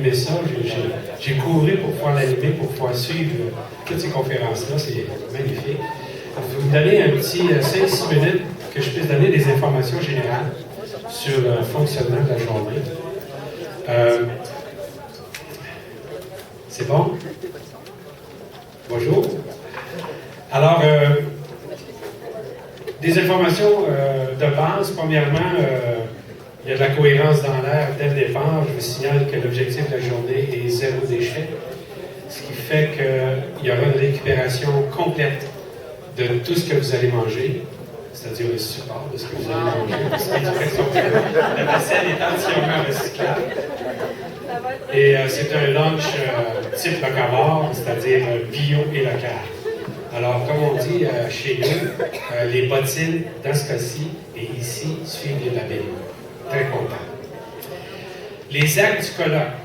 animer ça. J'ai couru pour pouvoir l'animer, pour pouvoir suivre toutes ces conférences-là. C'est magnifique. Je vais vous donner un petit 5-6 minutes que je puisse donner des informations générales sur le fonctionnement de la journée. C'est bon? Bonjour. Alors, des informations de base. Premièrement, il y a de la cohérence dans l'air dès le départ. Je vous signale que l'objectif de la journée est 0 déchet, ce qui fait qu'il y aura une récupération complète de tout ce que vous allez manger, c'est-à-dire le support de ce que vous allez manger. La vaisselle est entièrement recyclable. Et c'est un lunch type locavore, c'est-à-dire bio et local. Alors, comme on dit chez nous, les bottines, dans ce cas-ci, et ici, suivent les labels. Très content. Les actes du colloque.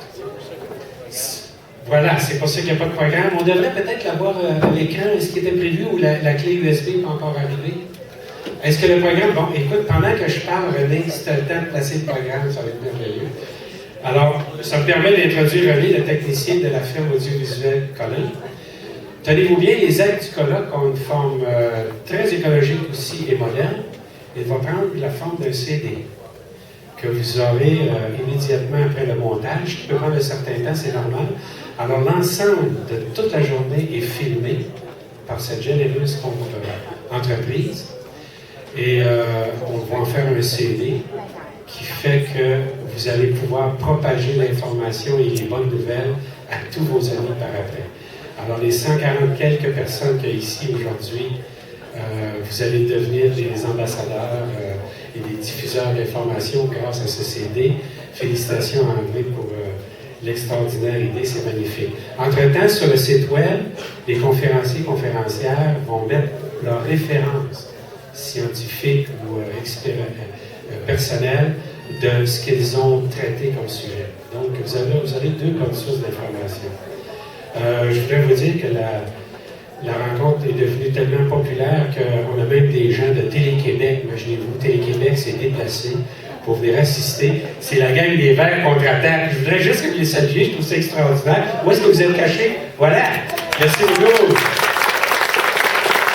Voilà, c'est pour ça qu'il n'y a pas de programme. On devrait peut-être l'avoir à l'écran. Est-ce qu'il était prévu ou la clé USB n'est pas encore arrivée? Est-ce que le programme... Bon, écoute, pendant que je parle, René, si tu as le temps de placer le programme, ça va être merveilleux. Alors, ça me permet d'introduire René, le technicien de la firme audiovisuelle Colin. Tenez-vous bien, les actes du colloque ont une forme très écologique aussi et moderne. Il va prendre la forme d'un CD que vous aurez immédiatement après le montage, qui peut prendre un certain temps, c'est normal. Alors, l'ensemble de toute la journée est filmé par cette généreuse entreprise et on va en faire un CD qui fait que vous allez pouvoir propager l'information et les bonnes nouvelles à tous vos amis par après. Alors, les 140 quelques personnes qu'il y a ici aujourd'hui, vous allez devenir des ambassadeurs et des diffuseurs d'informations grâce à ce CD. Félicitations à André pour l'extraordinaire idée, c'est magnifique. Entre-temps, sur le site web, les conférenciers et conférencières vont mettre leurs références scientifiques ou personnelles de ce qu'ils ont traité comme sujet. Donc, vous avez deux bonnes sources d'informations. Je voudrais vous dire que la rencontre est devenue tellement populaire qu'on a même des gens de Télé-Québec. Imaginez-vous, Télé-Québec s'est déplacé pour venir assister. C'est la gang des Verts contre-attaque. Je voudrais juste que vous les saluiez, je trouve ça extraordinaire. Où est-ce que vous êtes cachés? Voilà! Merci beaucoup!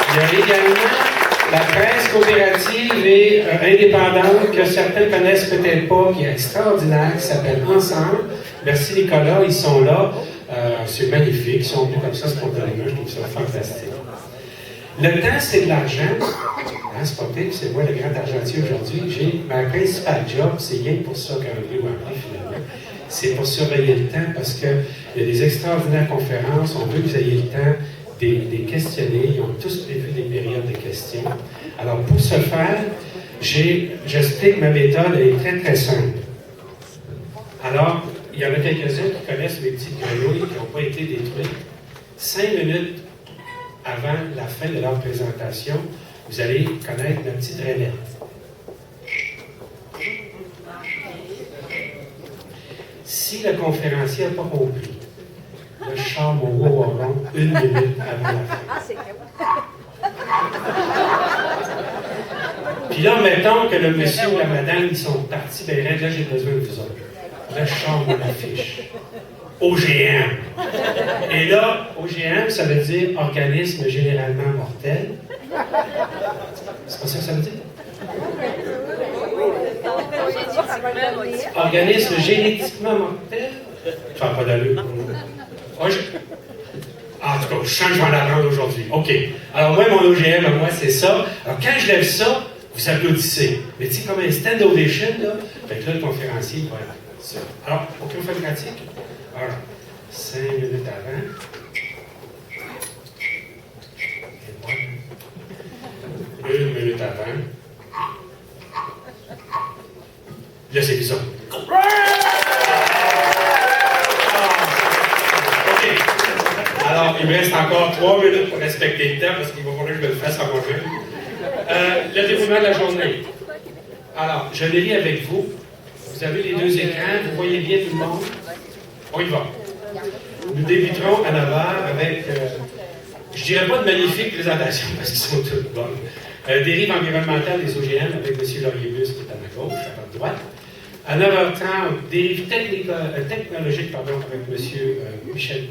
Il y a également la presse coopérative et indépendante que certains connaissent peut-être pas, qui est extraordinaire, qui s'appelle Ensemble. Merci Nicolas, ils sont là. C'est magnifique, ils sont venus comme ça spontanément, je trouve ça fantastique. Le temps, c'est de l'argent. Hein, c'est pas pire, c'est moi le grand argentier aujourd'hui. Ma principale job, c'est rien pour ça qu'André m'a appris finalement. C'est pour surveiller le temps parce qu'il y a des extraordinaires conférences, on veut que vous ayez le temps des questionner. Ils ont tous prévu des périodes de questions. Alors, pour ce faire, j'explique ma méthode, elle est très, très simple. Alors, il y en a quelques-uns qui connaissent mes petites grenouilles qui n'ont pas été détruites. 5 minutes avant la fin de leur présentation, vous allez connaître la petite rainette. Si le conférencier n'a pas compris, le char mon rond 1 minute avant la fin. Puis là, mettons que le monsieur ou la madame, ils sont partis, ben là, j'ai besoin de vous autres. Le char mon affiche. OGM. Et là, OGM, ça veut dire organisme généralement mortel. C'est pas ça que ça veut dire? Organisme génétiquement mortel? Ça n'a pas d'allure. En tout cas, je sens que je vais en apprendre aujourd'hui. OK. Alors, moi, mon OGM, à moi, c'est ça. Alors, quand je lève ça, vous applaudissez. Mais tu sais, comme un stand ovation, là, fait que là, le conférencier va être ça. Alors, OK, on fait une pratique. Alors, 5 minutes avant. Et 1 minute avant. Là, c'est bizarre. OK. Alors, il me reste encore 3 minutes pour respecter le temps parce qu'il va falloir que je me le fasse à moi-même. Le déroulement de la journée. Alors, je les lis avec vous. Vous avez les deux écrans. Vous voyez bien tout le monde? On y va. Nous débuterons à 9h avec, je dirais pas de magnifiques présentations parce qu'ils sont toutes bonnes. Dérive environnementale des OGM avec M. Laurier-Bus qui est à ma gauche, à ma droite. À 9h30, dérive technologique avec M. Michel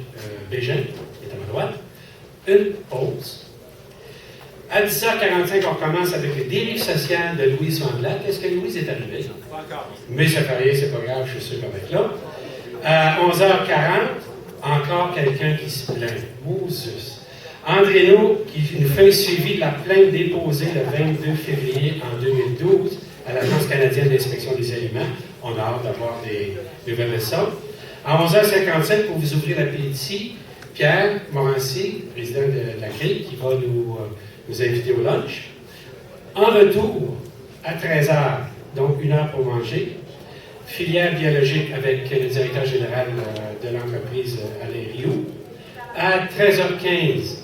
Bégin, qui est à ma droite. Une pause. À 10h45, on commence avec les dérives sociales de Louise Vandelac. Est-ce que Louise est arrivée? Pas encore. Mais ça fait rien, c'est pas grave, je suis sûr qu'elle va être là. À 11h40, encore quelqu'un qui se plaint. Moses. Andréno, qui nous fait un suivi de la plainte déposée le 22 février en 2012 à l'Agence canadienne d'inspection des aliments. On a hâte d'avoir des nouvelles de ça. À 11h57, pour vous ouvrir l'appétit, Pierre Morancy, président de la CRI, qui va nous inviter au lunch. En retour, à 13h, donc 1 heure pour manger, filière biologique avec le directeur général de l'entreprise, Alain Rioux. À 13h15,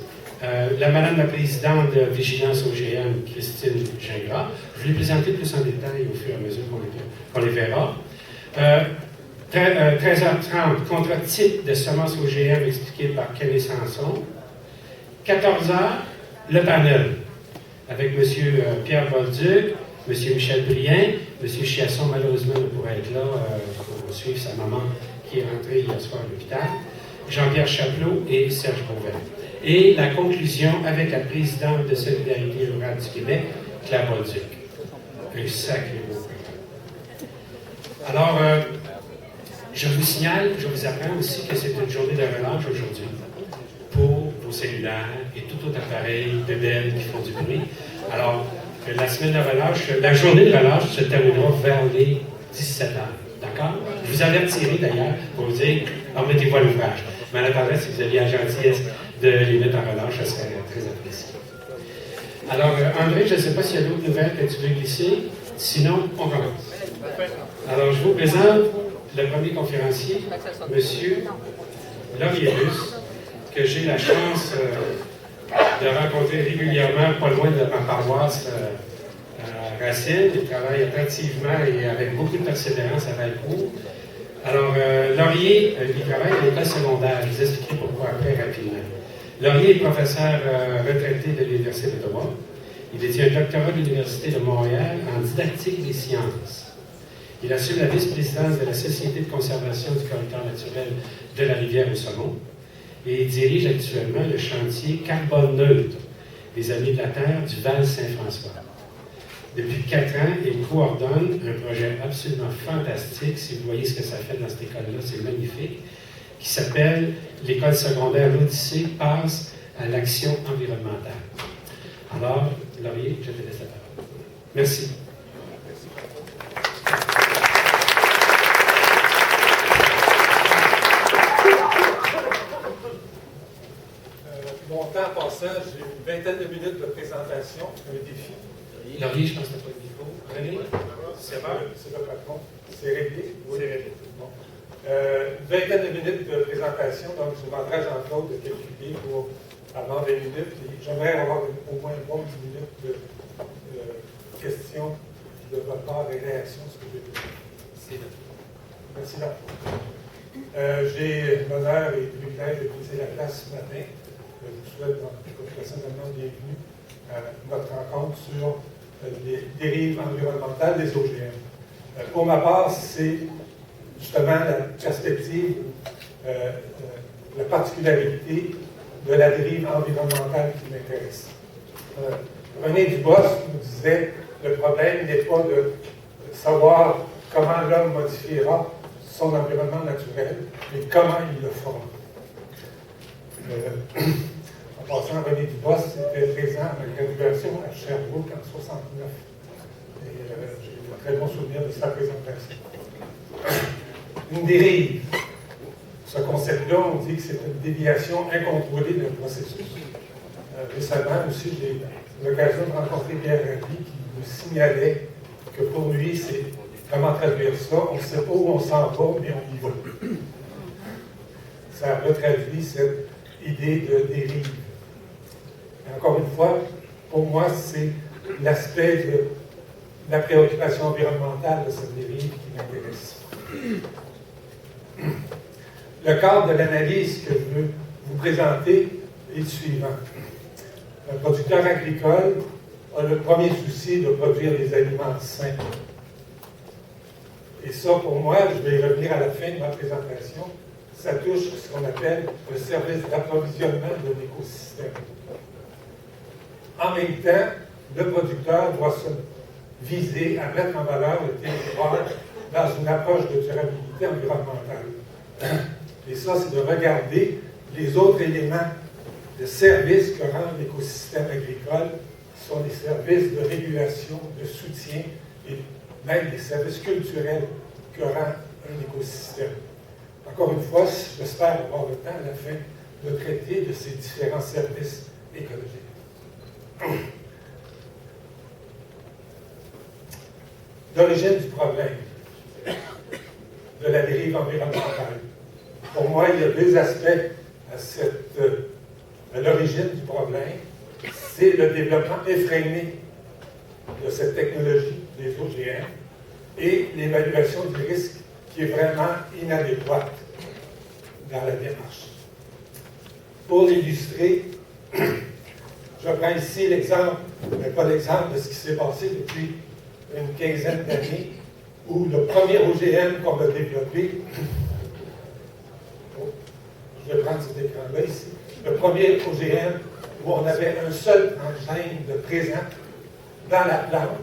Madame la présidente de Vigilance OGM, Christine Gingras. Je vais les présenter plus en détail au fur et à mesure qu'on les verra. 13h30, contrat type de semences OGM expliqué par Kenny Sanson. 14h, le panel, avec M. Pierre Bolduc, M. Michel Brien, M. Chiasson, malheureusement, ne pourrait être là pour suivre sa maman qui est rentrée hier soir à l'hôpital, Jean-Pierre Chapelot et Serge Beauvais. Et la conclusion avec la présidente de Solidarité rurale du Québec, Claire Bolduc. Un sacré beau. Alors, je vous signale, je vous apprends aussi que c'est une journée de relâche aujourd'hui pour vos cellulaires et tout autre appareil de belles qui font du bruit. Alors, la semaine de relâche, la journée de relâche se terminera vers les 17h. D'accord? Je vous avertirai d'ailleurs pour vous dire, remettez-vous à l'ouvrage. Mais en attendant, si vous aviez la gentillesse de les mettre en relâche, ça serait très apprécié. Alors, André, je ne sais pas s'il y a d'autres nouvelles que tu veux glisser. Sinon, on commence. Alors, je vous présente le premier conférencier, M. Laurier-Luce, que j'ai la chance de rencontrer régulièrement, pas loin de ma paroisse Racine. Il travaille attentivement et avec beaucoup de persévérance à Valcourt. Alors, Laurier, il travaille à l'école secondaire. Je vous expliquerai pourquoi après rapidement. Laurier est professeur retraité de l'Université d'Ottawa. Il détient un doctorat de l'Université de Montréal en didactique des sciences. Il assume la vice-présidence de la Société de conservation du corridor naturel de la rivière au Saumon et il dirige actuellement le chantier carbone neutre des Amis de la Terre du Val Saint-François. Depuis 4 ans, il coordonne un projet absolument fantastique. Si vous voyez ce que ça fait dans cette école-là, c'est magnifique, qui s'appelle l'école secondaire L'Odyssée passe à l'action environnementale. Alors, Laurier, je te laisse la parole. Merci. Mon temps passant, j'ai une vingtaine de minutes de présentation, un défi. Laurier, je pense que tu n'as pas de micro. René? C'est le patron. C'est réglé? Oui. C'est réglé. Bon. Une vingtaine de minutes de présentation, donc je demanderai à Jean-Claude de calculer pour avant 20 minutes. J'aimerais avoir au moins une bonne 10 minutes de questions de votre part et réactions sur ce que j'ai dit. Merci Jean-Claude. J'ai l'honneur et le privilège de briser la place ce matin. Je vous souhaite personnellement bienvenue à notre rencontre sur les dérives environnementales des OGM. Pour ma part, c'est justement la perspective, la particularité de la dérive environnementale qui m'intéresse. René Dubos nous disait le problème n'est pas de savoir comment l'homme modifiera son environnement naturel, mais comment il le fera. En passant, René Dubos était présent à ma graduation à Sherbrooke en 1969. Et j'ai un très bon souvenir de sa présentation. Une dérive. Ce concept-là, on dit que c'est une déviation incontrôlée d'un processus. Récemment aussi, j'ai eu l'occasion de rencontrer Pierre Rabhi qui nous signalait que pour lui, c'est comment traduire ça. On ne sait pas où on s'en va, mais on y va. Ça retraduit cette idée de dérive. Et encore une fois, pour moi, c'est l'aspect de la préoccupation environnementale de cette dérive qui m'intéresse. Le cadre de l'analyse que je veux vous présenter est le suivant. Un producteur agricole a le premier souci de produire des aliments sains. Et ça, pour moi, je vais y revenir à la fin de ma présentation, ça touche ce qu'on appelle le service d'approvisionnement de l'écosystème. En même temps, le producteur doit se viser à mettre en valeur le territoire dans une approche de durabilité environnementale. Et ça, c'est de regarder les autres éléments de services que rend l'écosystème agricole, qui sont les services de régulation, de soutien et même les services culturels que rend un écosystème. Encore une fois, j'espère avoir le temps à la fin de traiter de ces différents services écologiques. L'origine du problème de la dérive environnementale. Pour moi, il y a deux aspects à l'origine du problème. C'est le développement effréné de cette technologie des OGM et l'évaluation du risque qui est vraiment inadéquate dans la démarche. Pour l'illustrer, je prends ici l'exemple, mais pas l'exemple de ce qui s'est passé depuis une quinzaine d'années, où le premier OGM qu'on a développé, je vais prendre cet écran-là ici, le premier OGM où on avait un seul transgène de présent dans la plante,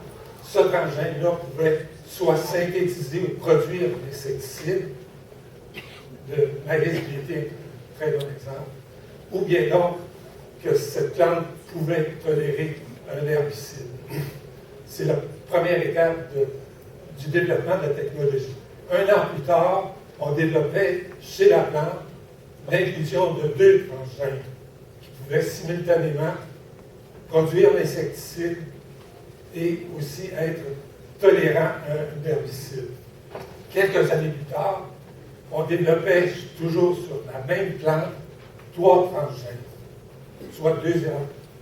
ce transgène-là pouvait soit synthétiser ou produire l'insecticide, le maïs qui était un très bon exemple, ou bien donc que cette plante pouvait tolérer un herbicide. C'est la première étape du développement de la technologie. Un an plus tard, on développait chez la plante l'inclusion de deux transgènes qui pouvaient simultanément produire l'insecticide et aussi être tolérants à un herbicide. Quelques années plus tard, on développait toujours sur la même plante trois transgènes, soit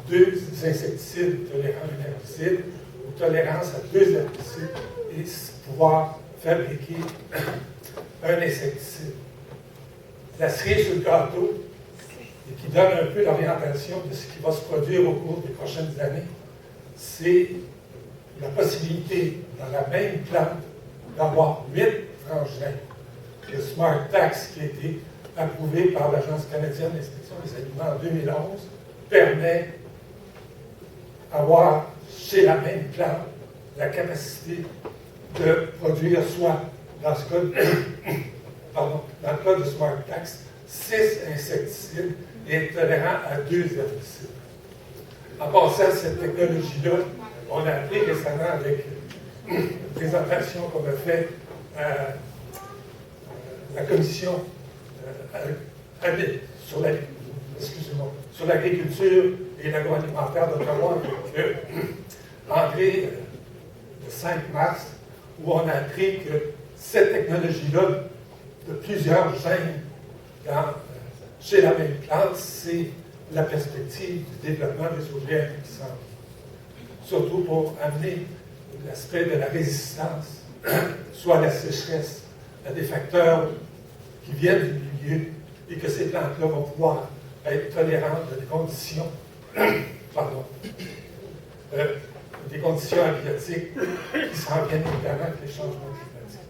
deux insecticides tolérants à un herbicide ou tolérance à deux herbicides et pouvoir fabriquer un insecticide. La cerise sur le gâteau, et qui donne un peu l'orientation de ce qui va se produire au cours des prochaines années, c'est la possibilité, dans la même plante, d'avoir 8 transgènes. Le Smart Tax, qui a été approuvé par l'Agence canadienne d'inspection des aliments en 2011, permet d'avoir chez la même plante la capacité de produire soit, dans ce cas, dans le cas de Smart Tax, 6 insecticides et être tolérant à 2 herbicides. En passant cette technologie-là, on a appris récemment avec une présentation qu'on a faite à la commission sur l'agriculture et l'agroalimentaire d'Ottawa avec André le 5 mars, où on a appris que cette technologie-là, de plusieurs gènes chez la même plante, c'est la perspective du développement des OGM qui s'en vient. Surtout pour amener l'aspect de la résistance, soit à la sécheresse, à des facteurs qui viennent du milieu, et que ces plantes-là vont pouvoir être tolérantes à des conditions, des conditions abiotiques qui s'en viennent évidemment avec les changements climatiques.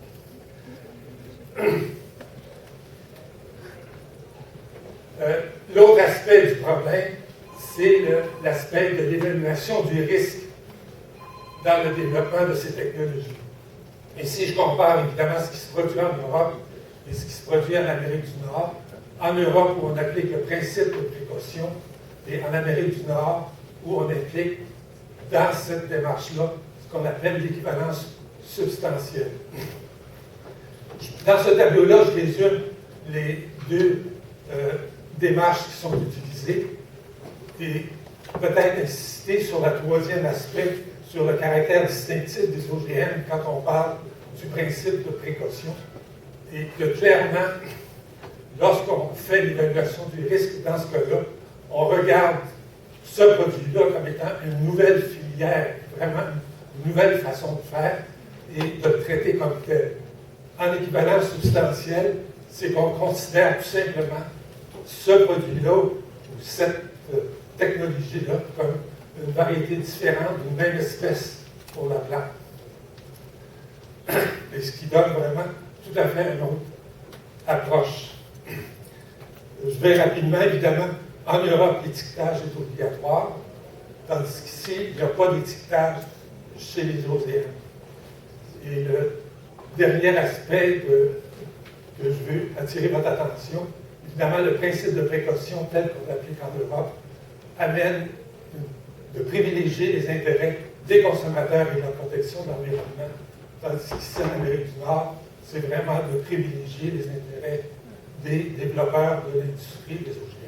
L'autre aspect du problème, c'est l'aspect de l'évaluation du risque dans le développement de ces technologies. Et si je compare évidemment ce qui se produit en Europe et ce qui se produit en Amérique du Nord, en Europe où on applique le principe de précaution et en Amérique du Nord où on applique dans cette démarche-là ce qu'on appelle l'équivalence substantielle. Dans ce tableau-là, je résume les deux démarches qui sont utilisées et peut-être insister sur le troisième aspect, sur le caractère distinctif des OGM quand on parle du principe de précaution. Et que clairement, lorsqu'on fait l'évaluation du risque dans ce cas-là, on regarde ce produit-là comme étant une nouvelle filière, vraiment une nouvelle façon de faire et de le traiter comme tel. En équivalence substantielle, c'est qu'on considère tout simplement ce produit-là ou cette technologie-là comme une variété différente d'une même espèce pour la plante. et ce qui donne vraiment tout à fait une autre approche. Je vais rapidement, évidemment, en Europe, l'étiquetage est obligatoire, tandis qu'ici, il n'y a pas d'étiquetage chez les OGM. Et le dernier aspect que je veux attirer votre attention, évidemment, le principe de précaution tel qu'on l'applique en Europe amène de privilégier les intérêts des consommateurs et la protection de l'environnement, tandis qu'ici, en Amérique du Nord, c'est vraiment de privilégier les intérêts des développeurs de l'industrie des OGM.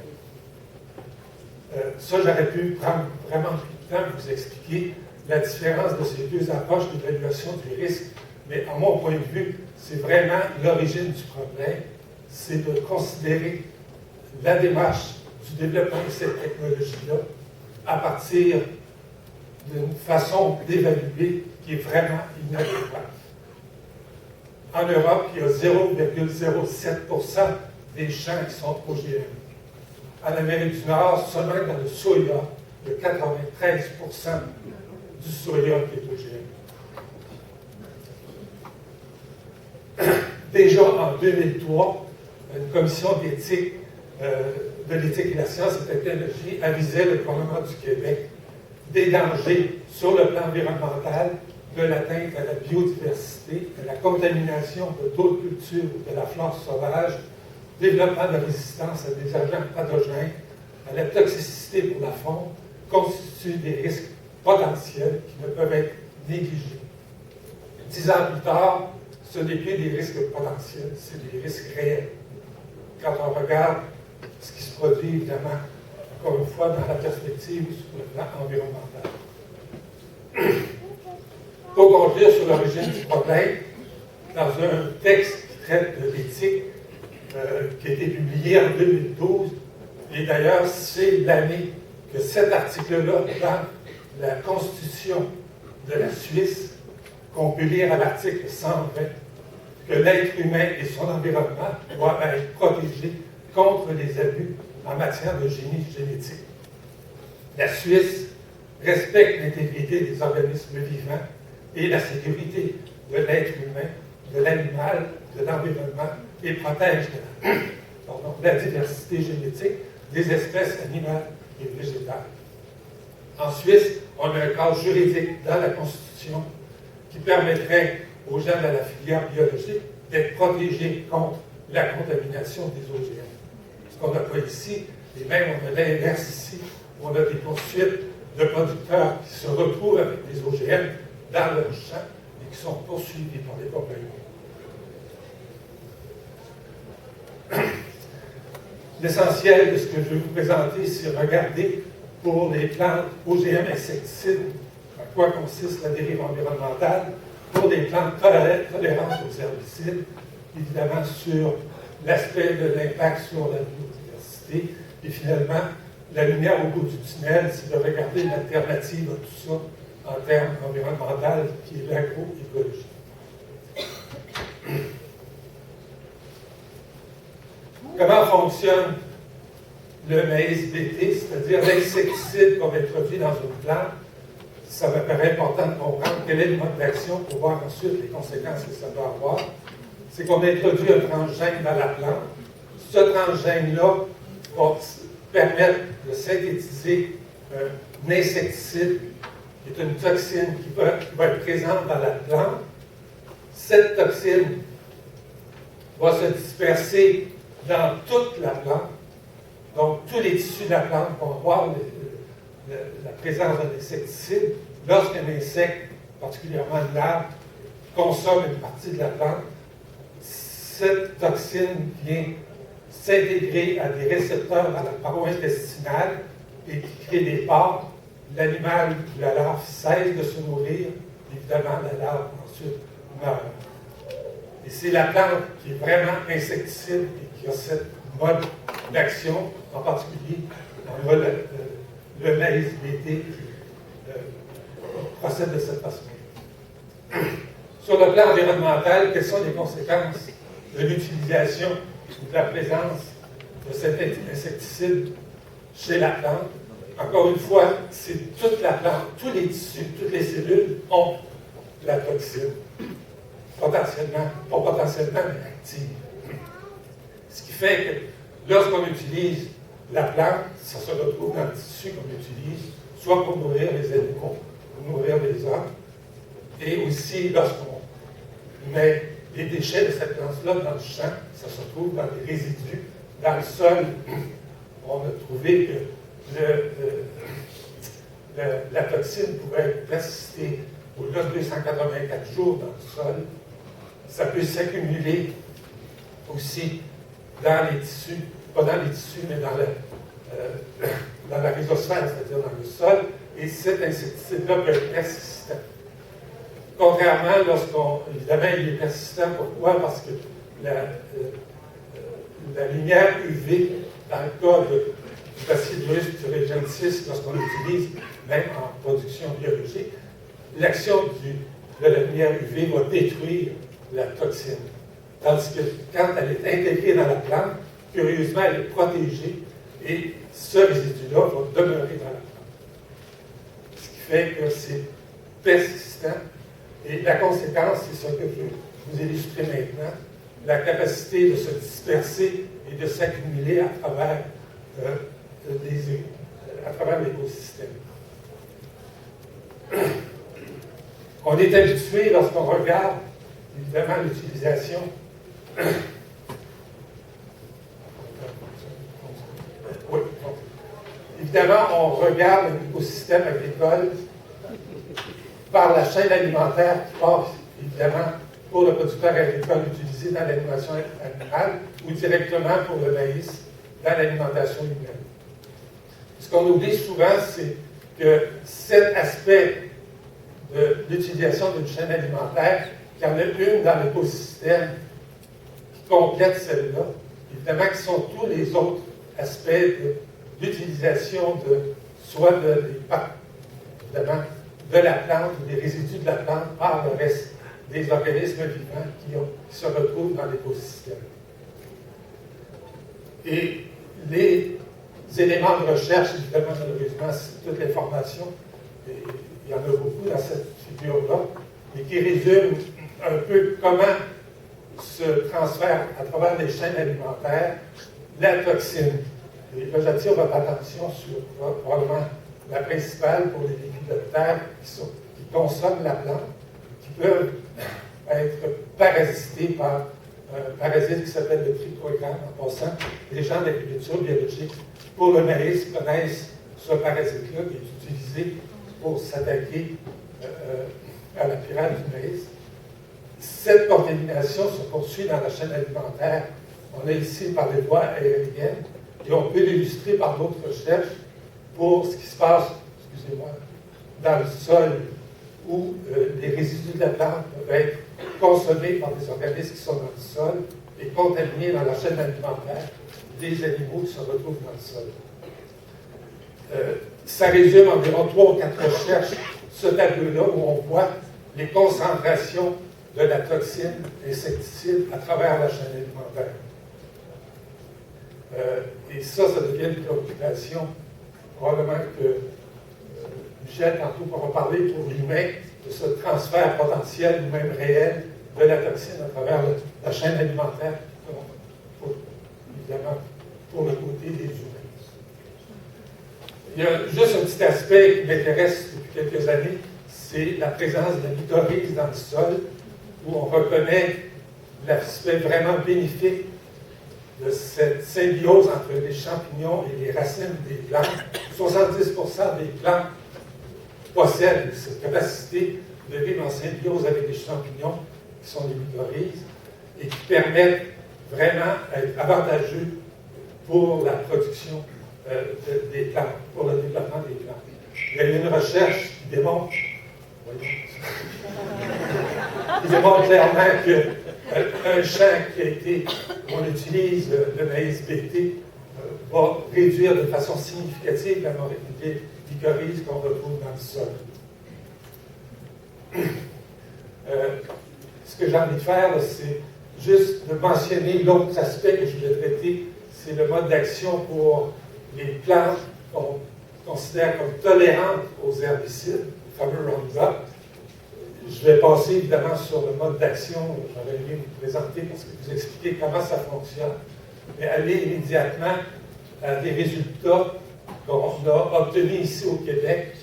Ça, j'aurais pu prendre vraiment beaucoup de temps pour vous expliquer la différence de ces deux approches d'évaluation du risque, mais à mon point de vue, c'est vraiment l'origine du problème, c'est de considérer la démarche du développement de cette technologie-là à partir d'une façon d'évaluer qui est vraiment inadéquate. En Europe, il y a 0,07% des champs qui sont OGM. En Amérique du Nord, seulement dans le soya, il y a 93% du soya qui est OGM. Déjà en 2003, une commission d'éthique de l'éthique et la science et la technologie avisait le gouvernement du Québec des dangers sur le plan environnemental de l'atteinte à la biodiversité, de la contamination de d'autres cultures de la flore sauvage, développement de résistance à des agents pathogènes, à la toxicité pour la faune, constituent des risques potentiels qui ne peuvent être négligés. 10 ans plus tard, ce n'est plus des risques potentiels, c'est des risques réels. Quand on regarde ce qui se produit, évidemment, encore une fois, dans la perspective sur le plan environnemental. Pour conclure sur l'origine du problème, dans un texte qui traite de l'éthique, qui a été publié en 2012, et d'ailleurs, c'est l'année que cet article-là, dans la Constitution de la Suisse, qu'on peut lire à l'article 120, que l'être humain et son environnement doivent être protégés contre les abus en matière de génie génétique. La Suisse respecte l'intégrité des organismes vivants et la sécurité de l'être humain, de l'animal, de l'environnement et protège la diversité génétique des espèces animales et végétales. En Suisse, on a un cadre juridique dans la Constitution qui permettrait aux gens de la filière biologique d'être protégés contre la contamination des OGM. Ce qu'on n'a pas ici, et même on a l'inverse ici, où on a des poursuites de producteurs qui se retrouvent avec des OGM dans leur champ et qui sont poursuivis par les compagnies. L'essentiel de ce que je vais vous présenter, c'est regarder pour les plantes OGM insecticides à quoi consiste la dérive environnementale, pour des plantes tolérantes aux herbicides, évidemment sur l'aspect de l'impact sur la biodiversité, et finalement, la lumière au bout du tunnel, c'est de regarder une alternative à tout ça en termes environnementaux, qui est l'agroécologie. Comment fonctionne le maïs BT, c'est-à-dire l'insecticide qu'on introduit dans une plante? Ça me paraît important de comprendre quel est le mode d'action pour voir ensuite les conséquences que ça doit avoir. C'est qu'on introduit un transgène dans la plante. Ce transgène-là va permettre de synthétiser un insecticide qui est une toxine qui va être présente dans la plante. Cette toxine va se disperser dans toute la plante. Donc, tous les tissus de la plante vont voir la présence d'un insecticide. Lorsqu'un insecte, particulièrement une larve, consomme une partie de la plante, cette toxine vient s'intégrer à des récepteurs dans la paroi intestinale et qui crée des pores. L'animal ou la larve cesse de se nourrir. Évidemment, la larve ensuite meurt. Et c'est la plante qui est vraiment insecticide et qui a cette mode d'action, en particulier on a le maïs BT qui procède de cette façon. Sur le plan environnemental, quelles sont les conséquences de l'utilisation ou de la présence de cet insecticide chez la plante? Encore une fois, c'est toute la plante, tous les tissus, toutes les cellules ont la toxine. potentiellement, pas potentiellement, mais active. Ce qui fait que lorsqu'on utilise la plante, ça se retrouve dans le tissu qu'on utilise, soit pour nourrir les animaux, pour nourrir les hommes, et aussi lorsqu'on met les déchets de cette plante-là dans le champ, ça se retrouve dans les résidus, dans le sol. On a trouvé que la toxine pouvait persister au-delà de 284 jours dans le sol. Ça peut s'accumuler aussi dans les tissus, pas dans les tissus, mais dans la rhizosphère, c'est-à-dire dans le sol, et cet insecticide-là peut être persistant. Contrairement évidemment, il est persistant, pourquoi? Parce que la lumière UV, dans le cas du Bacillus thuringiensis, lorsqu'on l'utilise même en production biologique, l'action de la lumière UV va détruire la toxine. Tandis que quand elle est intégrée dans la plante, curieusement, elle est protégée et ce résidu-là va demeurer dans la plante. Ce qui fait que c'est persistant. Et la conséquence, c'est ce que je vous illustrer maintenant, la capacité de se disperser et de s'accumuler à travers l'écosystème. On est habitué, lorsqu'on regarde, évidemment, l'utilisation évidemment, on regarde un écosystème agricole par la chaîne alimentaire qui passe, évidemment, pour le producteur agricole utilisé dans l'alimentation animale ou directement pour le maïs dans l'alimentation humaine. Ce qu'on oublie souvent, c'est que cet aspect de l'utilisation d'une chaîne alimentaire, qu'il y en a une dans l'écosystème qui complète celle-là, évidemment, qui sont tous les autres aspects de l'utilisation soit évidemment, de la plante ou des résidus de la plante par le reste des organismes vivants qui se retrouvent dans l'écosystème. Et les éléments de recherche, évidemment, malheureusement, c'est toute l'information, et il y en a beaucoup dans cette figure-là, et qui résume un peu comment se transfère à travers les chaînes alimentaires la toxine. Et là, j'attire votre attention sur probablement la principale pour les lépidoptères qui consomment la plante, qui peuvent être parasités par un parasite qui s'appelle le trichogramme. En passant, les gens d'agriculture biologique, pour le maïs, connaissent ce parasite-là qui est utilisé pour s'attaquer à la pyrale du maïs. Cette contamination se poursuit dans la chaîne alimentaire. On est ici par les voies aériennes, et on peut l'illustrer par d'autres recherches pour ce qui se passe, excusez-moi, dans le sol où les résidus de la plante peuvent être consommés par des organismes qui sont dans le sol et contaminés dans la chaîne alimentaire des animaux qui se retrouvent dans le sol. Ça résume environ 3 ou 4 recherches, ce tableau-là, où on voit les concentrations de la toxine insecticide à travers la chaîne alimentaire. Et ça devient une préoccupation. Probablement que Michel, tantôt, pourra parler pour l'humain de ce transfert potentiel ou même réel de la toxine à travers la chaîne alimentaire, évidemment, pour le côté des humains. Il y a juste un petit aspect qui m'intéresse depuis quelques années, c'est la présence de la mycorhize dans le sol, où on reconnaît l'aspect vraiment bénéfique de cette symbiose entre les champignons et les racines des plantes. 70% des plantes possèdent cette capacité de vivre en symbiose avec les champignons, qui sont les mycorhizes, et qui permettent vraiment d'être avantageux pour la production des plantes, pour le développement des plantes. Il y a une recherche qui démontre, clairement qu'un champ où on utilise le maïs BT va réduire de façon significative la mortalité mycorhize qu'on retrouve dans le sol. Ce que j'ai envie de faire, c'est juste de mentionner l'autre aspect que je voulais traiter, c'est le mode d'action pour les plantes qu'on considère comme tolérantes aux herbicides, le fameux Roundup. Je vais passer évidemment sur le mode d'action. J'aurais aimé vous présenter pour vous expliquer comment ça fonctionne. Mais aller immédiatement à des résultats qu'on a obtenus ici au Québec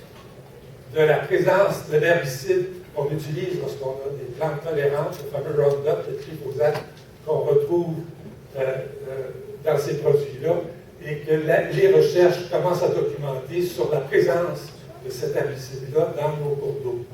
de la présence de l'herbicide qu'on utilise lorsqu'on a des plantes tolérantes, le fameux Roundup, le glyphosate, qu'on retrouve dans ces produits-là, et que les recherches commencent à documenter sur la présence de cet herbicide-là dans nos cours d'eau.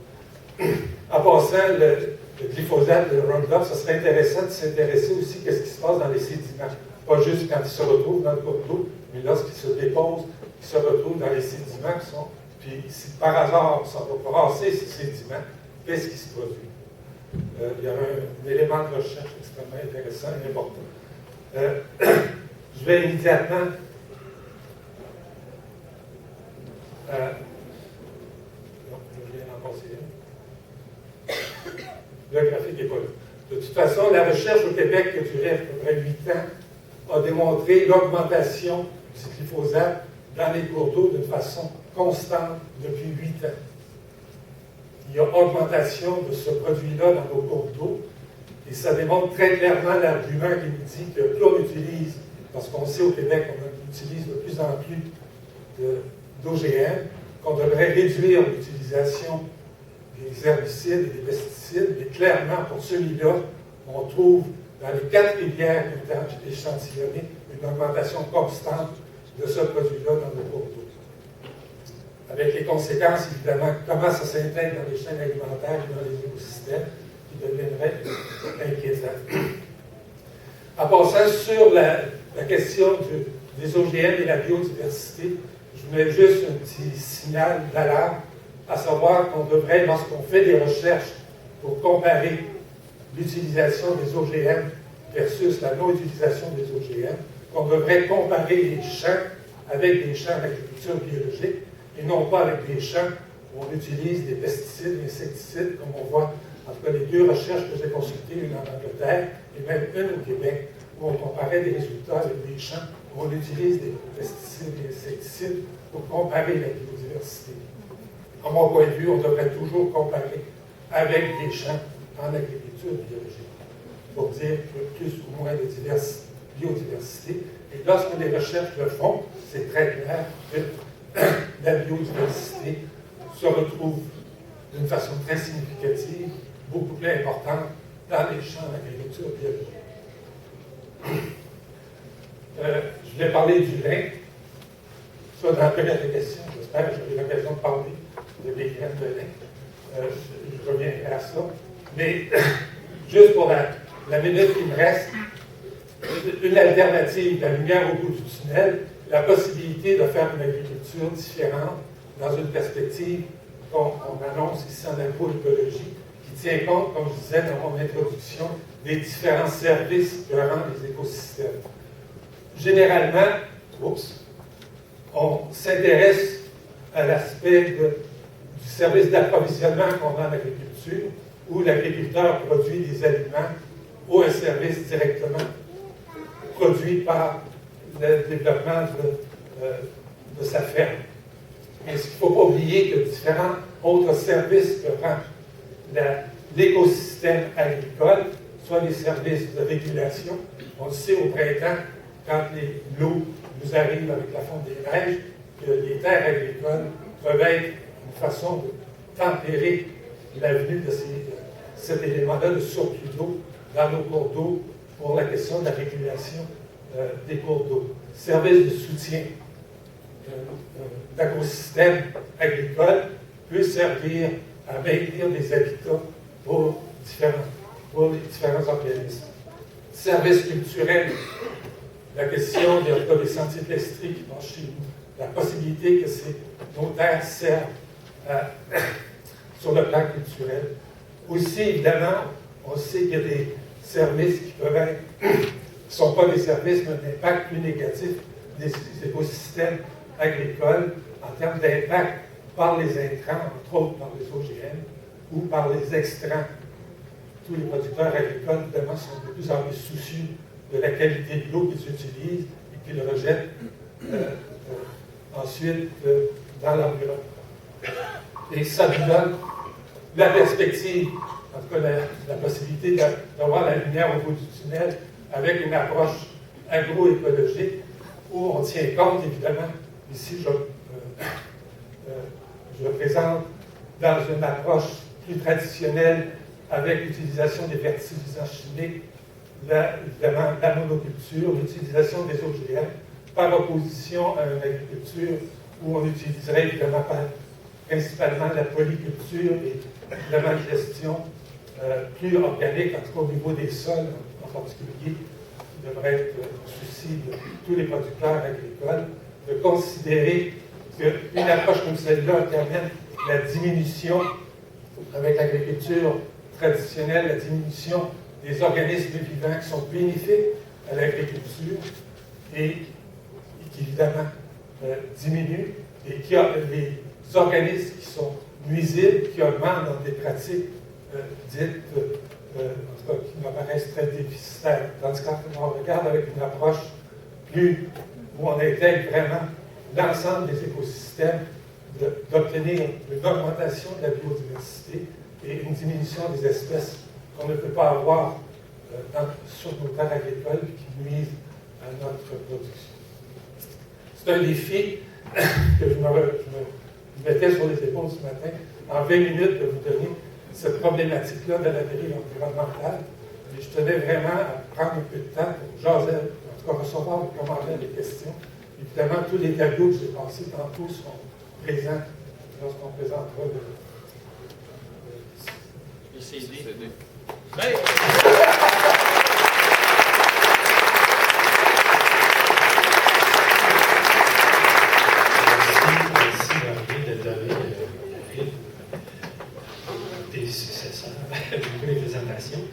En passant, le glyphosate, le Roundup, ça serait intéressant de s'intéresser aussi à ce qui se passe dans les sédiments. Pas juste quand ils se retrouvent dans le cours d'eau, mais lorsqu'ils se déposent, ils se retrouvent dans les sédiments qui sont. Puis si par hasard, ça va brasser ces sédiments, qu'est-ce qui se produit? Il y a un élément de recherche extrêmement intéressant et important. Je vais immédiatement non, je viens d'en passer une. Le graphique n'est pas là. De toute façon, la recherche au Québec, qui a duré à peu près 8 ans, a démontré l'augmentation du glyphosate dans les cours d'eau d'une façon constante depuis 8 ans. Il y a augmentation de ce produit-là dans nos cours d'eau, et ça démontre très clairement l'argument qui nous dit que plus on utilise, parce qu'on sait au Québec qu'on utilise de plus en plus d'OGM, qu'on devrait réduire l'utilisation des herbicides et des pesticides, mais clairement, pour celui-là, on trouve dans les 4 rivières qui ont été échantillonnées une augmentation constante de ce produit-là dans nos cours d'eau. Avec les conséquences, évidemment, comment ça s'intègre dans les chaînes alimentaires et dans les écosystèmes, qui deviendraient inquiétants. En passant sur la question des OGM et la biodiversité, je mets juste un petit signal d'alarme, à savoir qu'on devrait, lorsqu'on fait des recherches pour comparer l'utilisation des OGM versus la non-utilisation des OGM, qu'on devrait comparer les champs avec des champs d'agriculture biologique et non pas avec des champs où on utilise des pesticides, des insecticides, comme on voit, en tout cas les 2 recherches que j'ai consultées, une en Angleterre et même une au Québec, où on comparait des résultats avec des champs où on utilise des pesticides et des insecticides pour comparer la biodiversité. À mon point de vue, on devrait toujours comparer avec des champs en agriculture biologique pour dire que plus ou moins de biodiversité. Et lorsque les recherches le font, c'est très clair que la biodiversité se retrouve d'une façon très significative, beaucoup plus importante dans les champs d'agriculture biologique. Je vais parler du lin. Ça, dans la première question, j'espère que j'aurai l'occasion de parler des graines de lin. Je reviendrai à ça. Mais juste pour la minute qui me reste, une alternative, la lumière au bout du tunnel, la possibilité de faire une agriculture différente dans une perspective qu'on annonce ici en agroécologie, qui tient compte, comme je disais dans mon introduction, des différents services que rendent les écosystèmes. Généralement, on s'intéresse à l'aspect du service d'approvisionnement qu'on a en agriculture, où l'agriculteur produit des aliments ou un service directement produit par le développement de sa ferme. Mais il ne faut pas oublier que différents autres services que rend l'écosystème agricole, soit les services de régulation. On le sait au printemps, quand l'eau nous arrive avec la fonte des neiges, que les terres agricoles peuvent être une façon de tempérer la venue de cet élément-là de surplus d'eau dans nos cours d'eau pour la question de la régulation des cours d'eau. Service de soutien d'écosystème agricole peut servir à maintenir des habitats pour les différents organismes. Service culturel, la question des sentiers pédestriers qui vont chez nous, la possibilité que nos terres servent sur le plan culturel. Aussi, évidemment, on sait qu'il y a des services qui peuvent être, qui ne sont pas des services, mais un impact plus négatif des écosystèmes agricoles en termes d'impact par les intrants, entre autres par les OGM ou par les extrants. Tous les producteurs agricoles, évidemment, sont de plus en plus soucieux de la qualité de l'eau qu'ils utilisent et qu'ils rejettent ensuite dans l'environnement. Et ça nous donne la perspective, en tout cas la possibilité d'avoir la lumière au bout du tunnel avec une approche agroécologique où on tient compte, évidemment, ici je présente dans une approche plus traditionnelle avec l'utilisation des fertilisants chimiques, évidemment la monoculture, l'utilisation des OGM, par opposition à une agriculture où on utiliserait évidemment principalement la polyculture et évidemment une gestion plus organique, en tout cas au niveau des sols en particulier, qui devrait être le souci de tous les producteurs agricoles, de considérer qu'une approche comme celle-là permet la diminution, avec l'agriculture traditionnelle, la diminution des organismes vivants qui sont bénéfiques à l'agriculture et qui évidemment diminuent, et qui a les organismes qui sont nuisibles, qui augmentent dans des pratiques dites, en tout cas, qui m'apparaissent très déficitaires. Tandis qu'on regarde avec une approche plus où on intègre vraiment l'ensemble des écosystèmes, d'obtenir une augmentation de la biodiversité et une diminution des espèces qu'on ne peut pas avoir sur nos terres agricoles qui nuisent à notre production. C'est un défi que je me mettais sur les épaules ce matin, en 20 minutes, de vous donner cette problématique-là de la dérive environnementale. Et je tenais vraiment à prendre un peu de temps pour jaser, en tout cas recevoir les commentaires, les questions. Évidemment, tous les tableaux que j'ai passés tantôt seront présents lorsqu'on présentera le CD. Des successeurs, beaucoup de présentations.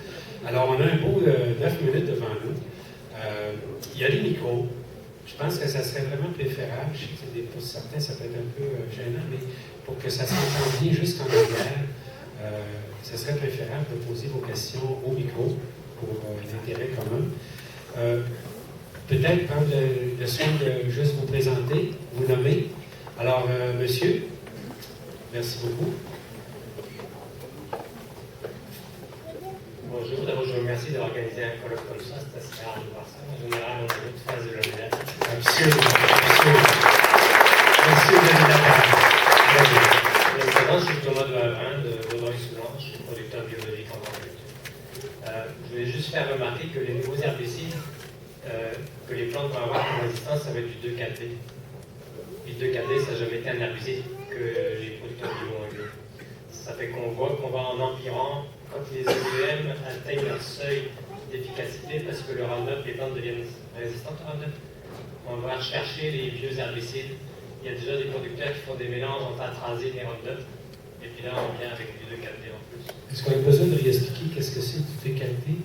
Alors, on a un beau 9 minutes devant nous. Il y a les micros. Je pense que ça serait vraiment préférable. Je sais que pour certains, ça peut être un peu gênant, mais pour que ça s'entende bien jusqu'en arrière, ce serait préférable de poser vos questions au micro pour l'intérêt commun. Peut-être prendre le soin de juste vous présenter, vous nommer. Alors, monsieur, merci beaucoup. Bonjour, d'abord je vous remercie d'organiser un colloque comme ça, c'est assez rare de voir ça. En général, on a une autre phase de l'année. Absolument, absolument. Merci de la parole. Je suis Thomas de Havrin, de Vaudreuil-Soulanges, je suis producteur biologique en agriculture. Je voulais juste faire remarquer que les nouveaux herbicides que les plantes vont avoir comme résistance, ça va être du 2,4-D. Le 2,4-D, ça n'a jamais été un herbicide que les producteurs bio ont eu. Ça fait qu'on voit qu'on va en empirant quand les OGM atteignent leur seuil d'efficacité parce que le Roundup, les plantes deviennent résistantes au Roundup. On va rechercher les vieux herbicides. Il y a déjà des producteurs qui font des mélanges entre atrazine et Roundup. Et puis là, on vient avec du 2,4-D en plus. Est-ce qu'on a besoin de réexpliquer qu'est-ce que c'est du 2,4-D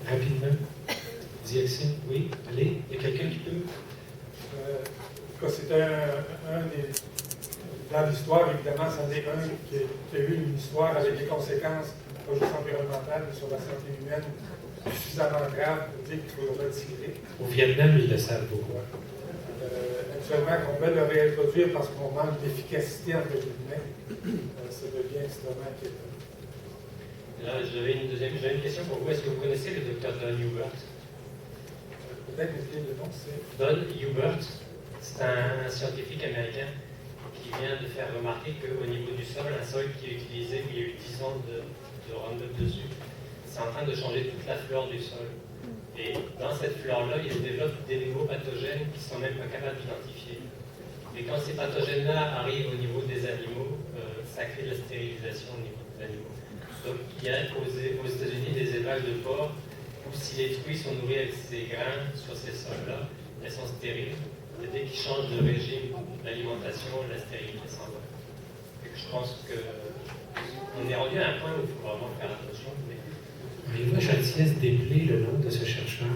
rapidement? Dioxine, oui, allez, il y a quelqu'un qui peut? C'est un des... Dans l'histoire, évidemment, c'en est un qui a eu une histoire avec des conséquences, pas juste environnementales, mais sur la santé humaine, suffisamment graves pour dire qu'il faut le retirer. Au Vietnam, ils le savent beaucoup. Actuellement, qu'on veut le réintroduire parce qu'on manque d'efficacité entre guillemets, ça devient extrêmement inquiétant. Là, j'avais une question pour vous. Est-ce que vous connaissez le docteur Don Hubert? Peut-être que le nom, c'est... Don Hubert, c'est un scientifique américain qui vient de faire remarquer qu'au niveau du sol, un sol qui est utilisé, où il y a eu 10 ans de Roundup dessus, c'est en train de changer toute la flore du sol. Et dans cette flore-là, il se développe des nouveaux pathogènes qui ne sont même pas capables d'identifier. Et quand ces pathogènes-là arrivent au niveau des animaux, ça crée de la stérilisation au niveau des animaux. Donc il y a aux États-Unis des élevages de porcs où si les fruits sont nourris avec ces grains sur ces sols-là, elles sont stériles. Et dès qu'ils changent de régime d'alimentation, la stérilité s'en va. Et je pense qu'on est rendu à un point où il faut vraiment faire attention. Avez-vous la gentillesse d'épeler le nom de ce chercheur?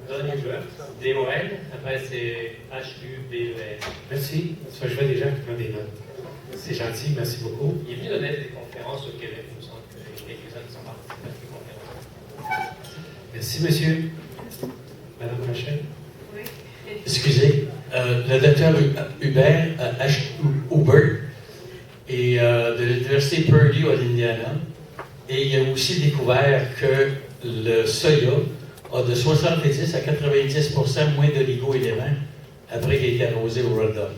Don Hubert, D-O-N, après c'est H-U-B-E-R. Merci, je vois des gens qui prennent des notes. C'est gentil, merci beaucoup. Il est venu donner des conférences au Québec, il me semble qu'il y a quelques-uns qui sont participés à ces conférences. Merci, monsieur. Madame Rachel. Oui. Excusez, le docteur Hubert, H. Hubert, est de l'Université Purdue à l'Indiana. Et il a aussi découvert que le soya a de 70 à 90% moins d'oligo-éléments après qu'il ait été arrosé au Roundup.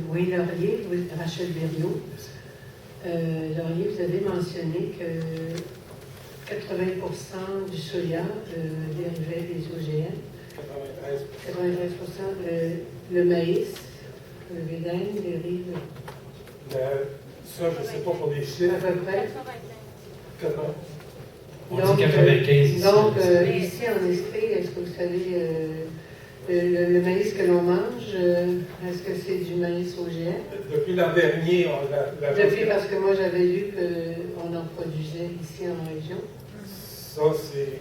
Oui, Laurier, Rachel Berriot. Laurier, vous avez mentionné que 80% du soya dérivait des OGM. 93%. Le maïs, le bédaine, les riz. Ça, je ne sais pas pour les chiffres. À peu près. 80. On dit 95 ici. Donc, ici, en Estrie, est-ce que vous savez, le maïs que l'on mange, est-ce que c'est du maïs OGM? Depuis l'an dernier, on l'a... Depuis, parce que moi, j'avais lu qu'on en produisait ici en région. Ça, c'est...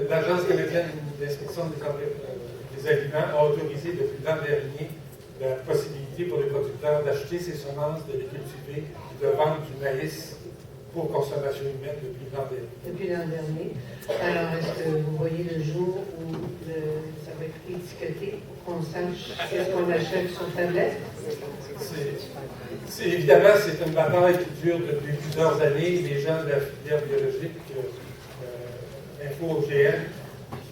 L'Agence canadienne d'inspection des aliments a autorisé depuis l'an dernier la possibilité pour les producteurs d'acheter ces semences, de les cultiver et de vendre du maïs pour consommation humaine depuis l'an dernier. Depuis l'an dernier. Alors, est-ce que vous voyez le jour où ça va être étiqueté pour qu'on sache qu'est-ce qu'on achète sur tablette? Évidemment, c'est une bataille qui dure depuis plusieurs années. Les gens de la filière biologique, Info-OGM,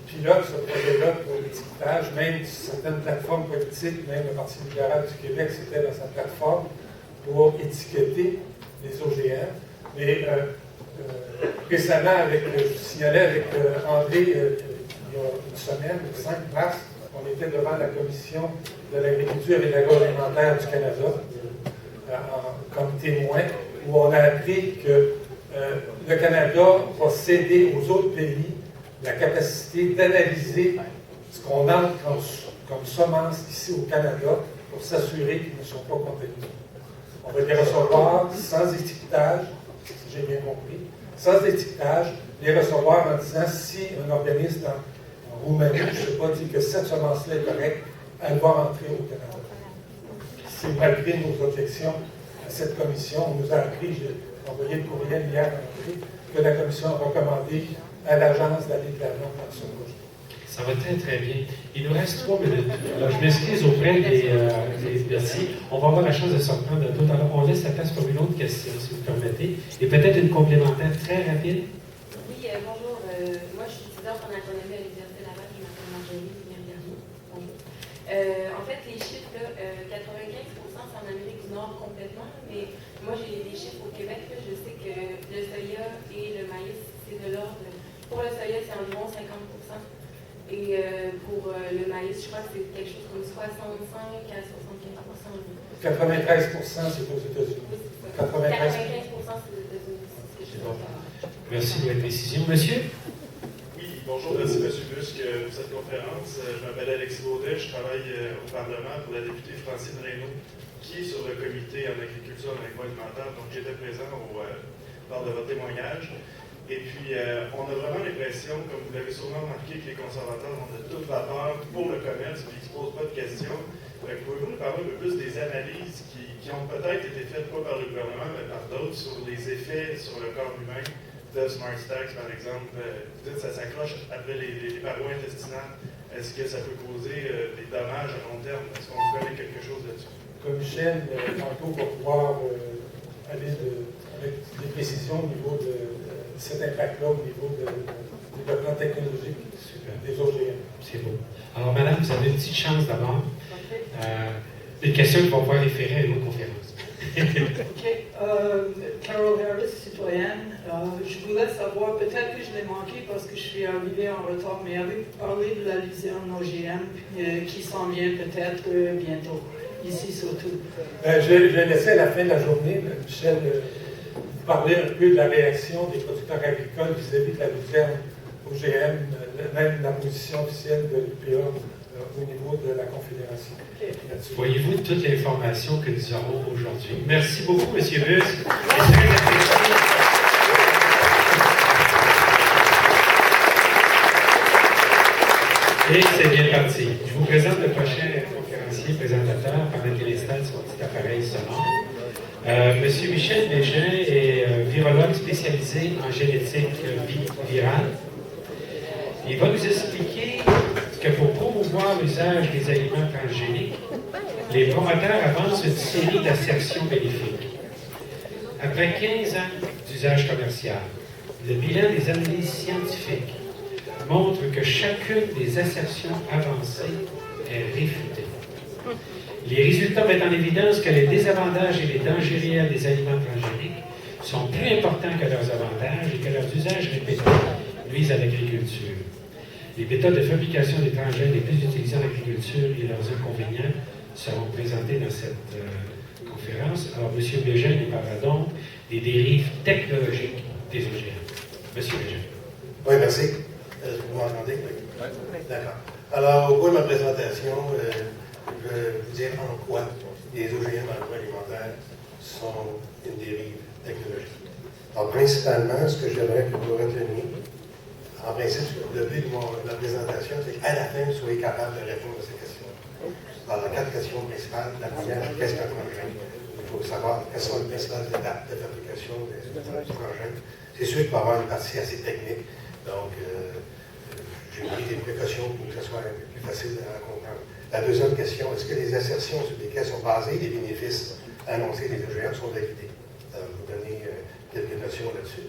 pilotent ce projet-là pour l'étiquetage. Même certaines plateformes politiques, même le Parti libéral du Québec, c'était dans sa plateforme pour étiqueter les OGM. Mais récemment, je signalais avec André, il y a une semaine, le 5 mars, on était devant la Commission de l'agriculture et de l'agroalimentaire du Canada comme témoin, où on a appris que le Canada va céder aux autres pays la capacité d'analyser ce qu'on entre comme semences ici au Canada pour s'assurer qu'ils ne sont pas contaminés. On va les recevoir sans étiquetage, si j'ai bien compris, sans étiquetage, les recevoir en disant si un organisme en Roumanie, je ne sais pas, dit que cette semence-là est correcte, elle va rentrer au Canada. C'est malgré nos objections à cette commission. On nous a appris, j'ai envoyé le courriel hier à André, que la commission a recommandé à l'agence d'aller de l'avant dans ce projet. Ça va très, très bien. Il nous reste 3 minutes. Alors, je m'excuse auprès des merci. On va avoir la chance de se reprendre tout à l'heure. On laisse la place pour une autre question, si vous permettez. Et peut-être une complémentaire très rapide. Oui, bonjour. Moi, je suis étudiante en agronomie à l'Université Laval. Je m'appelle Marjorie Dernier. Bonjour. En fait, les chiffres, là, 95%, c'est en Amérique du Nord complètement. Mais moi, j'ai des chiffres au Québec. Là. Je sais que le soya et le maïs, c'est de l'ordre. Pour le soya, c'est environ 50%. Et pour le maïs, je crois que c'est quelque chose comme 65 à 75%. 93%, c'est aux États-Unis. 95%, c'est aux États-Unis. C'est ce que je sais. Merci de la précision. Monsieur? Oui, bonjour, merci M. Busque pour cette conférence. Je m'appelle Alexis Baudet, je travaille au Parlement pour la députée Francine Reynaud, qui est sur le comité en agriculture et en agroalimentaire. Donc j'étais présent lors de votre témoignage. Et puis, on a vraiment l'impression, comme vous l'avez sûrement remarqué, que les conservateurs vont de toute vapeur pour le commerce et qu'ils ne se posent pas de questions. Pouvez-vous nous parler un peu plus des analyses qui ont peut-être été faites, pas par le gouvernement, mais par d'autres, sur les effets sur le corps humain de Smart Stacks, par exemple? Vous dites que ça s'accroche après les parois intestinales. Est-ce que ça peut causer des dommages à long terme? Est-ce qu'on connaît quelque chose là-dessus? Comme Michel, tantôt, va pouvoir aller avec des précisions au niveau de cet impact-là, au niveau du développement technologique des OGM. C'est beau. Alors, madame, vous avez une petite chance d'abord. Une question qui va pouvoir référer à une autre conférence. OK. Carol Harris, citoyenne. Je voulais savoir, peut-être que je l'ai manqué parce que je suis arrivée en retard, mais avez parlé de la luzerne OGM qui s'en vient peut-être bientôt, ici surtout. Je vais laisser à la fin de la journée, Michel, vous parler un peu de la réaction des producteurs agricoles vis-à-vis de la luzerne OGM, même la position officielle de l'UPA au niveau de la Confédération. Voyez-vous toute l'information que nous aurons aujourd'hui. Merci beaucoup, M. Busque. C'est très apprécié. Et c'est bien parti. Je vous présente le prochain conférencier, présentateur, pendant qu'il installe son petit appareil sonore. M. Michel Bégin est virologue spécialisé en génétique virale. Il va nous expliquer que pour promouvoir l'usage des aliments transgéniques, les promoteurs avancent une série d'assertions bénéfiques. Après 15 ans d'usage commercial, le bilan des analyses scientifiques montre que chacune des assertions avancées est réfutée. Les résultats mettent en évidence que les désavantages et les dangers réels des aliments transgéniques sont plus importants que leurs avantages et que leurs usages répétés nuisent à l'agriculture. Les méthodes de fabrication des transgènes les plus utilisées en agriculture et leurs inconvénients seront présentés dans cette conférence. Alors, M. Bégin nous parlera donc des dérives technologiques des OGM. M. Bégin. Oui, merci. Vous m'entendez? Oui. D'accord. Alors, au cours de ma présentation, je vais vous dire en quoi les OGM agroalimentaires sont une dérive technologique. Alors, principalement, ce que j'aimerais que vous reteniez, en principe, le but de ma présentation, c'est qu'à la fin, vous soyez capable de répondre à ces questions. Alors, quatre questions principales. La première, qu'est-ce qu'un transgène? Il faut savoir quelles sont les principales étapes de fabrication des transgènes. C'est sûr qu'il va y avoir une partie assez technique, donc j'ai pris des précautions pour que ce soit un peu plus facile à comprendre. La deuxième question, est-ce que les assertions sur lesquelles sont basés les bénéfices annoncés des OGM sont validés? Je vais vous donner quelques notions là-dessus.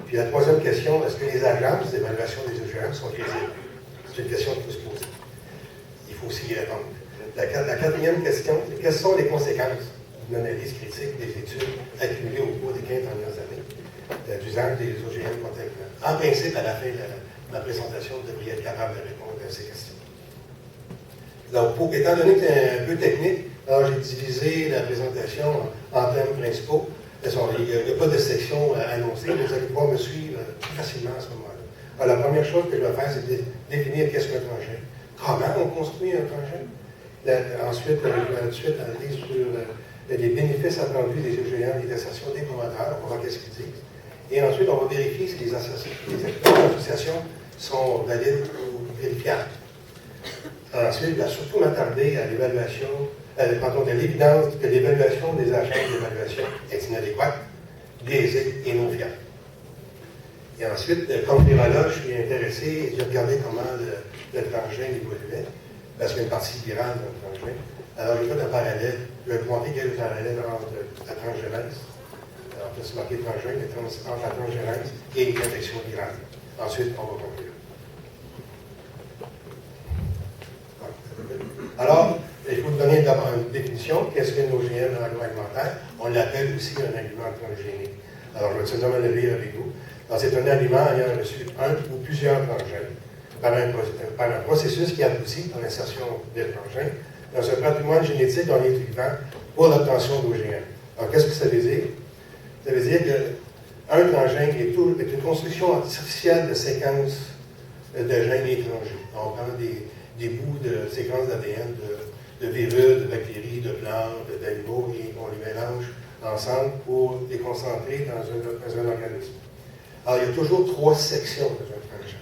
Puis la troisième question, est-ce que les agences d'évaluation des OGM sont crédibles? C'est une question qu'il faut se poser. Il faut aussi y répondre. La quatrième question, quelles sont les conséquences d'une analyse critique des études accumulées au cours des 15 dernières années d'usage des OGM contaminants? En principe, à la fin de ma présentation, vous devriez être capable de répondre à ces questions. Donc, étant donné que c'est un peu technique, alors j'ai divisé la présentation en thèmes principaux. Il n'y a pas de section annoncée, mais vous allez pouvoir me suivre facilement à ce moment-là. Alors, la première chose que je vais faire, c'est de définir qu'est-ce qu'un transgène. Comment on construit un transgène? Ensuite, je vais tout de suite aller sur les bénéfices attendus des OGM et des assertions des promoteurs. On va voir qu'est-ce qu'ils disent. Et ensuite, on va vérifier si les associations sont valides ou vérifiables. Ensuite, je vais surtout m'attarder à l'évaluation, de l'évidence que l'évaluation des agences d'évaluation est inadéquate, biaisée et non fiable. Et ensuite, comme virologue, je suis intéressé, j'ai regardé comment le transgène évoluait, parce qu'il y a une partie virale dans le transgène. Alors, j'ai fait un parallèle, je vais vous montrer quel est le parallèle entre la transgénèse, alors c'est marqué transgène, entre la transgénèse et l'infection virale. Ensuite, on va conclure. Alors, il faut vous donner d'abord une définition. Qu'est-ce qu'un OGM agroalimentaire? On l'appelle aussi un aliment transgénique. Alors, je vais simplement le lire avec vous. Alors, c'est un aliment ayant reçu un ou plusieurs transgènes par un processus qui aboutit par l'insertion des transgènes dans un patrimoine génétique d'un être vivant pour l'obtention d'OGM. Alors, qu'est-ce que ça veut dire? Ça veut dire qu'un transgène est une construction artificielle de séquences de gènes étrangers. On prend des bouts de séquences d'ADN de virus, de bactéries, de plantes, d'animaux, et on les mélange ensemble pour les concentrer dans un organisme. Alors, il y a toujours 3 sections dans un transgène.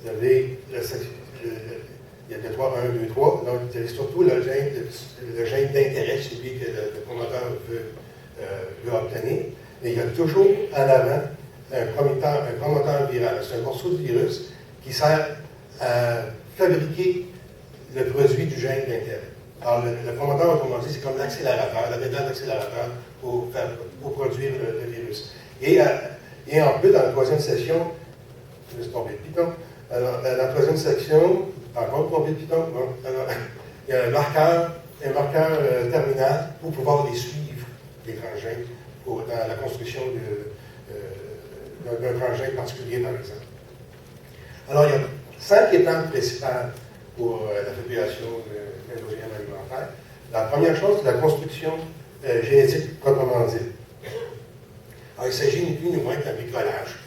Vous avez il y a 3, 1, 2, 3. Donc, vous avez surtout le gène d'intérêt, celui que le promoteur veut obtenir. Mais il y a toujours en avant un promoteur viral. C'est un morceau de virus qui sert à fabriquer le produit du gène d'intérêt. Alors, le promoteur, autrement dit, c'est comme l'accélérateur, la méthode d'accélérateur pour produire le virus. Et en plus, dans la troisième section, je me suis trompé de piton. Alors, dans la troisième section, encore trompé de piton, alors, il y a un marqueur terminal pour pouvoir les suivre, les transgènes, dans la construction d'un transgène particulier, par exemple. Alors, il y a 5 étapes principales pour la fabrication d'un OGM alimentaire. La première chose, c'est la construction génétique proprement dite. Alors, il s'agit ni plus ni moins qu'un bricolage.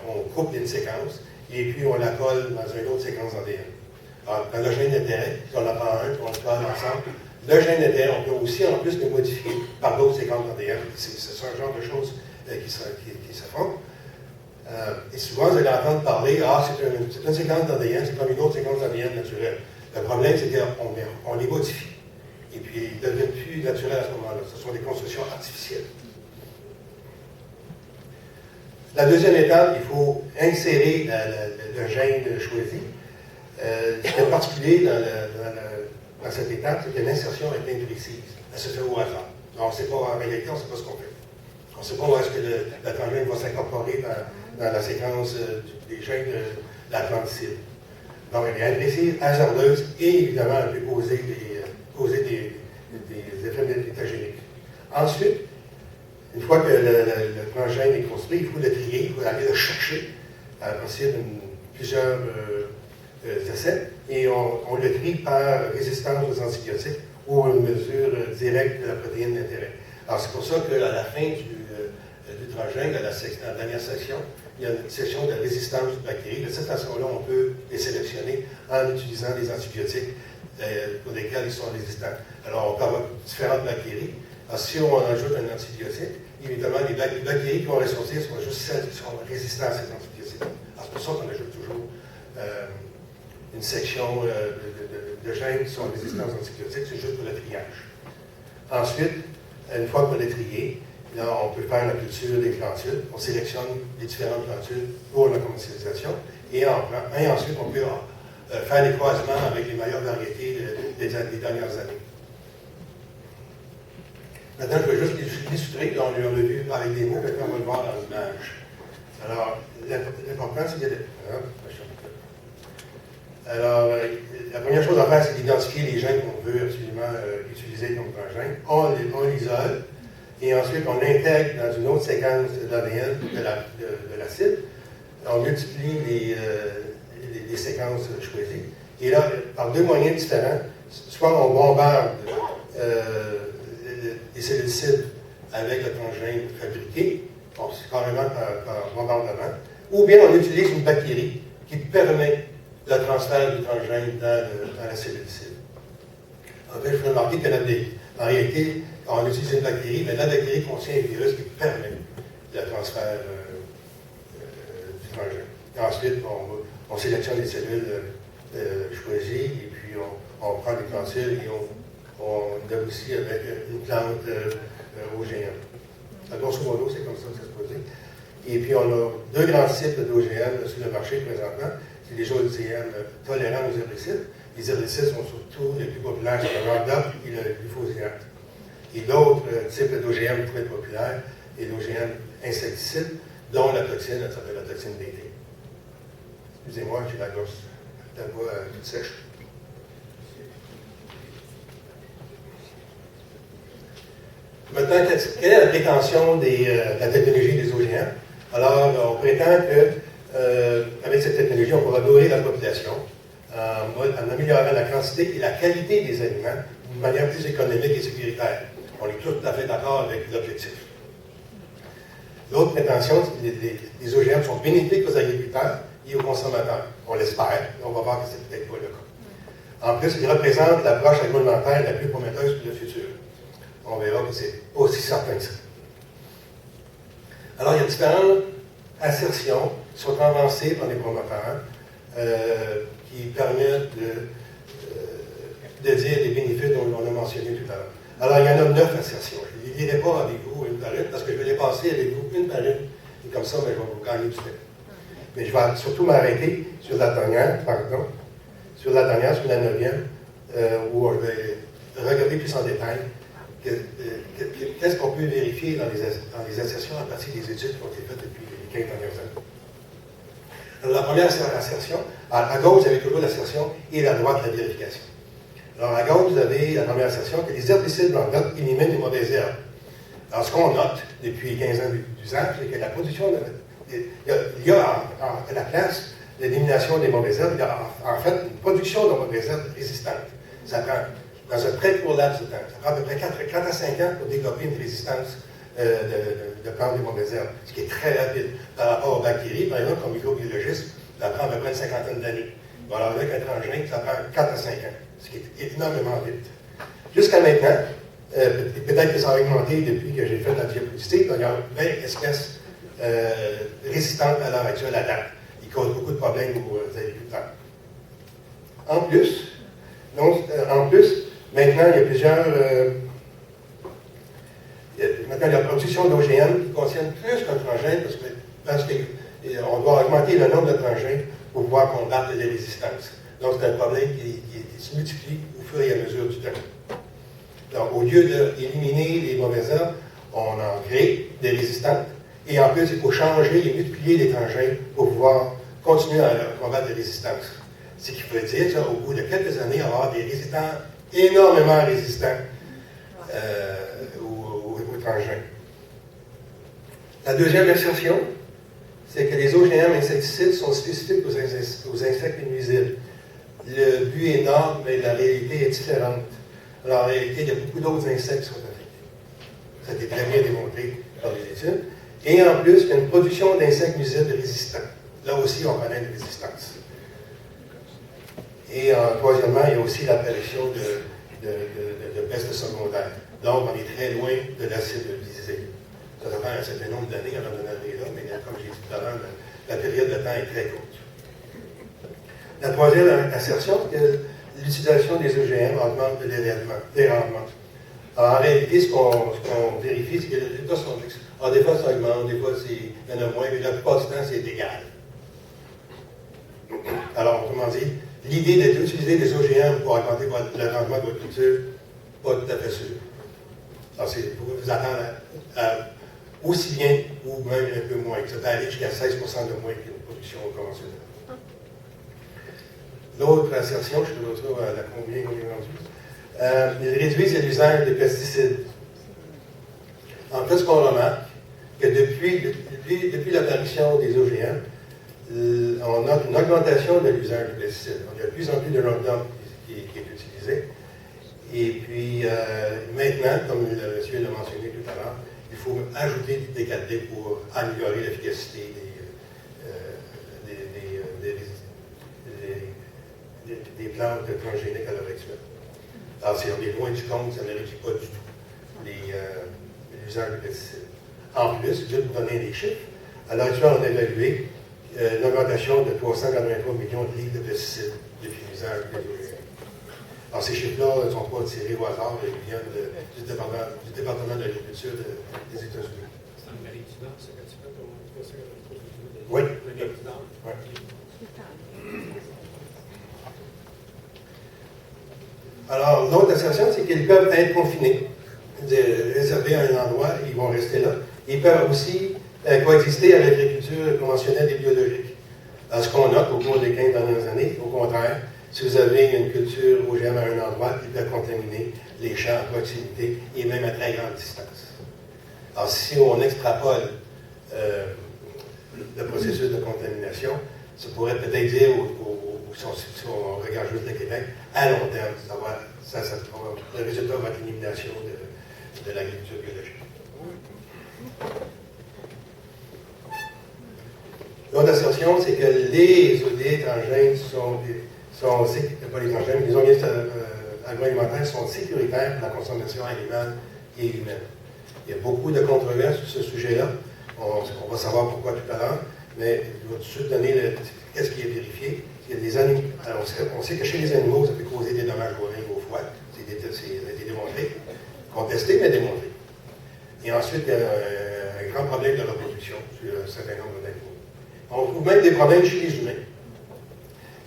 On coupe une séquence et puis on la colle dans une autre séquence d'ADN. Alors, dans le gène d'intérêt, si on en prend un, on le colle ensemble. Le gène d'intérêt, on peut aussi en plus le modifier par d'autres séquences d'ADN. C'est ce genre de choses qui se font. Et souvent, vous allez entendre parler, c'est une séquence d'ADN, c'est comme une autre séquence d'ADN naturelle. Le problème, c'est qu'on les modifie. Et puis, ils ne deviennent plus naturels à ce moment-là. Ce sont des constructions artificielles. La deuxième étape, il faut insérer le gène choisi. Ce qui est particulier dans cette étape, c'est que l'insertion est imprécise. Elle se fait au hasard. Alors, c'est pas, en réalité, on ne sait pas ce qu'on fait. On ne sait pas où est-ce que le transgène va s'incorporer dans la séquence des gènes de l'atlanticide. Donc, elle est agressive, hasardeuse et évidemment, elle peut causer des effets métagéniques. Ensuite, une fois que le transgène est construit, il faut le trier, il faut aller le chercher à partir de plusieurs essais, et on le trie par résistance aux antibiotiques ou une mesure directe de la protéine d'intérêt. Alors, c'est pour ça qu'à la fin du transgène, à la dernière section, il y a une section de résistance aux bactéries. De cette façon-là, on peut les sélectionner en utilisant des antibiotiques pour lesquels ils sont résistants. Alors, on peut avoir différentes bactéries. Alors, si on ajoute un antibiotique, évidemment, les bactéries qui vont ressortir sont juste celles qui sont résistantes à ces antibiotiques. Alors, c'est pour ça qu'on ajoute toujours une section de gènes qui sont résistants aux antibiotiques, c'est juste pour le triage. Ensuite, une fois qu'on a trié, là, on peut faire la culture des plantules. On sélectionne les différentes plantules pour la commercialisation. Et ensuite, on peut faire des croisements avec les meilleures variétés des dernières années. Maintenant, je vais juste illustrer. On l'a vu avec des mots, maintenant on va le voir dans l'image. Alors, l'important, c'est de... Alors, la première chose à faire, c'est d'identifier les gènes qu'on veut absolument utiliser comme transgène. On l'isole. Et ensuite, on l'intègre dans une autre séquence d'ADN de l'acide. On multiplie les séquences choisies. Et là, par deux moyens différents, soit on bombarde les cellules cibles avec le transgène fabriqué, c'est carrément par bombardement, ou bien on utilise une bactérie qui permet le transfert du transgène dans la cellule cible. En fait, je vous remarquer qu'en réalité, on utilise une bactérie, mais la bactérie contient un virus qui permet le transfert du transgène. Et ensuite, on sélectionne les cellules choisies, et puis on prend des plantules et on aboutit avec une plante OGM. Grosso modo, c'est comme ça que ça se produit. Et puis, on a deux grands types d'OGM sur le marché présentement. C'est les OGM tolérants aux herbicides. Les herbicides sont surtout les plus populaires, c'est le Roundup et le glyphosate. Et l'autre type d'OGM très populaire est l'OGM insecticide, dont la toxine, elle s'appelle la toxine DT. Excusez-moi, j'ai la voix toute sèche. Maintenant, quelle est la prétention de la technologie des OGM? Alors, on prétend qu'avec cette technologie, on pourra nourrir la population en améliorant la quantité et la qualité des aliments d'une manière plus économique et sécuritaire. On est tout à fait d'accord avec l'objectif. L'autre prétention, c'est que les OGM sont bénéfiques aux agriculteurs et aux consommateurs. On l'espère, on va voir que c'est peut-être pas le cas. En plus, ils représentent l'approche agroalimentaire la plus prometteuse pour le futur. On verra que c'est pas aussi certain que ça. Alors, il y a différentes assertions qui sont avancées par les promoteurs qui permettent de dire les bénéfices dont on a mentionné tout à l'heure. Alors, il y en a 9 assertions. Je ne les lirai pas avec vous une par une, parce que je vais les passer avec vous une par une. Et comme ça, je vais vous gagner du temps. Mais je vais surtout m'arrêter sur la dernière, sur la 9e, où je vais regarder plus en détail qu'est-ce qu'on peut vérifier dans les assertions à partir des études qui ont été faites depuis les 15 dernières années. Alors, la première assertion, à gauche, vous avez toujours l'assertion et à droite, la vérification. Alors, à gauche, vous avez la première assertion que les herbicides Roundup éliminent les mauvaises herbes. Alors, ce qu'on note depuis 15 ans d'usage, c'est que la production il y a à la place l'élimination des mauvaises herbes, il y a en fait une production de mauvaises herbes résistantes. Ça prend, dans un très court laps de temps, ça prend à peu près 4 à 5 ans pour développer une résistance de plantes des mauvaises herbes, ce qui est très rapide. Par rapport aux bactéries, par exemple, comme microbiologiste, ça prend à peu près une cinquantaine d'années. Alors, avec un transgène, ça prend 4 à 5 ans, ce qui est énormément vite. Jusqu'à maintenant, peut-être que ça a augmenté depuis que j'ai fait la diapositive, il y a 20 espèces résistantes à l'heure actuelle à date. Ils causent beaucoup de problèmes aux agriculteurs. En plus, maintenant, il y a plusieurs... maintenant, il y a la production d'OGM qui contiennent plus qu'un transgène parce qu'on doit augmenter le nombre de transgènes pour pouvoir combattre les résistances. Donc, c'est un problème qui se multiplie au fur et à mesure du temps. Donc, au lieu d'éliminer les mauvaises herbes, On en crée des résistantes. Et en plus, il faut changer et multiplier les engins pour pouvoir continuer à combattre les résistances. Ce qui veut dire qu'au bout de quelques années, on va avoir des résistants énormément résistants aux engins. La deuxième assertion, c'est que les OGM insecticides sont spécifiques aux insectes nuisibles. Le but est noble, mais la réalité est différente. Alors, en réalité, il y a beaucoup d'autres insectes qui sont affectés. Ça a été très bien démontré par les études. Et en plus, il y a une production d'insectes nuisibles résistants. Là aussi, on connaît une résistance. Et troisièmement, il y a aussi l'apparition de pestes secondaires. Donc, on est très loin de l'acide visé. Ça dépend un certain nombre d'années avant de donner là, mais comme j'ai dit tout à l'heure, la période de temps est très courte. La troisième assertion, c'est que l'utilisation des OGM augmente les rendements. Alors, en réalité, ce qu'on vérifie, c'est que les résultats sont mixtes. Alors, des fois, ça augmente, des fois, il y en a moins, mais la plupart du temps, c'est égal. Alors, autrement dit, l'idée d'utiliser des OGM pour augmenter le rendement de votre culture, pas tout à fait sûr. Alors, c'est pour vous attendre aussi bien ou même un peu moins. Ça peut aller jusqu'à 16% de moins qu'une production conventionnelle. L'autre assertion, je te retrouve à la combien on est rendu. Ils réduisent l'usage des pesticides. En fait, ce qu'on remarque, que depuis l'apparition des OGM, on a une augmentation de l'usage des pesticides. Il y a de plus en plus de Roundup qui est utilisé. Et puis, maintenant, comme le monsieur l'a mentionné tout à l'heure, il faut ajouter des 4D pour améliorer l'efficacité des plantes transgéniques à l'heure actuelle. Alors, si on est loin du compte, ça ne réduit pas du tout l'usage de pesticides. En plus, je vais vous donner des chiffres. À l'heure actuelle, on a évalué une augmentation de 383 millions de livres de pesticides depuis l'usage des OGM. Alors, ces chiffres-là ne sont pas tirés au hasard, ils viennent du département de l'agriculture des États-Unis. C'est en Amérique du Nord, ce que tu fais pour 383 millions de livres? Oui. L'Amérique du Nord? Oui. Alors, l'autre assertion, c'est qu'ils peuvent être confinés, réservés à un endroit, ils vont rester là. Ils peuvent aussi coexister avec l'agriculture conventionnelle et biologique. Alors, ce qu'on note au cours des 15 dernières années, au contraire, si vous avez une culture OGM à un endroit, il peut contaminer les champs à proximité et même à très grande distance. Alors, si on extrapole le processus de contamination, ça pourrait peut-être dire, si on regarde juste le Québec, à long terme, le résultat va être l'élimination de l'agriculture biologique. L'autre assertion, c'est que les transgènes pas les transgènes, les organismes agroalimentaires sont sécuritaires pour la consommation animale et humaine. Il y a beaucoup de controverses sur ce sujet-là. On va savoir pourquoi tout à l'heure, mais je vais tout de suite donner qu'est-ce qui est vérifié. Alors, on sait que chez les animaux, ça peut causer des dommages aux au foie. Ça a été démontré. Contesté, mais démontré. Et ensuite, il y a un grand problème de reproduction sur un certain nombre d'animaux. On trouve même des problèmes chez les humains.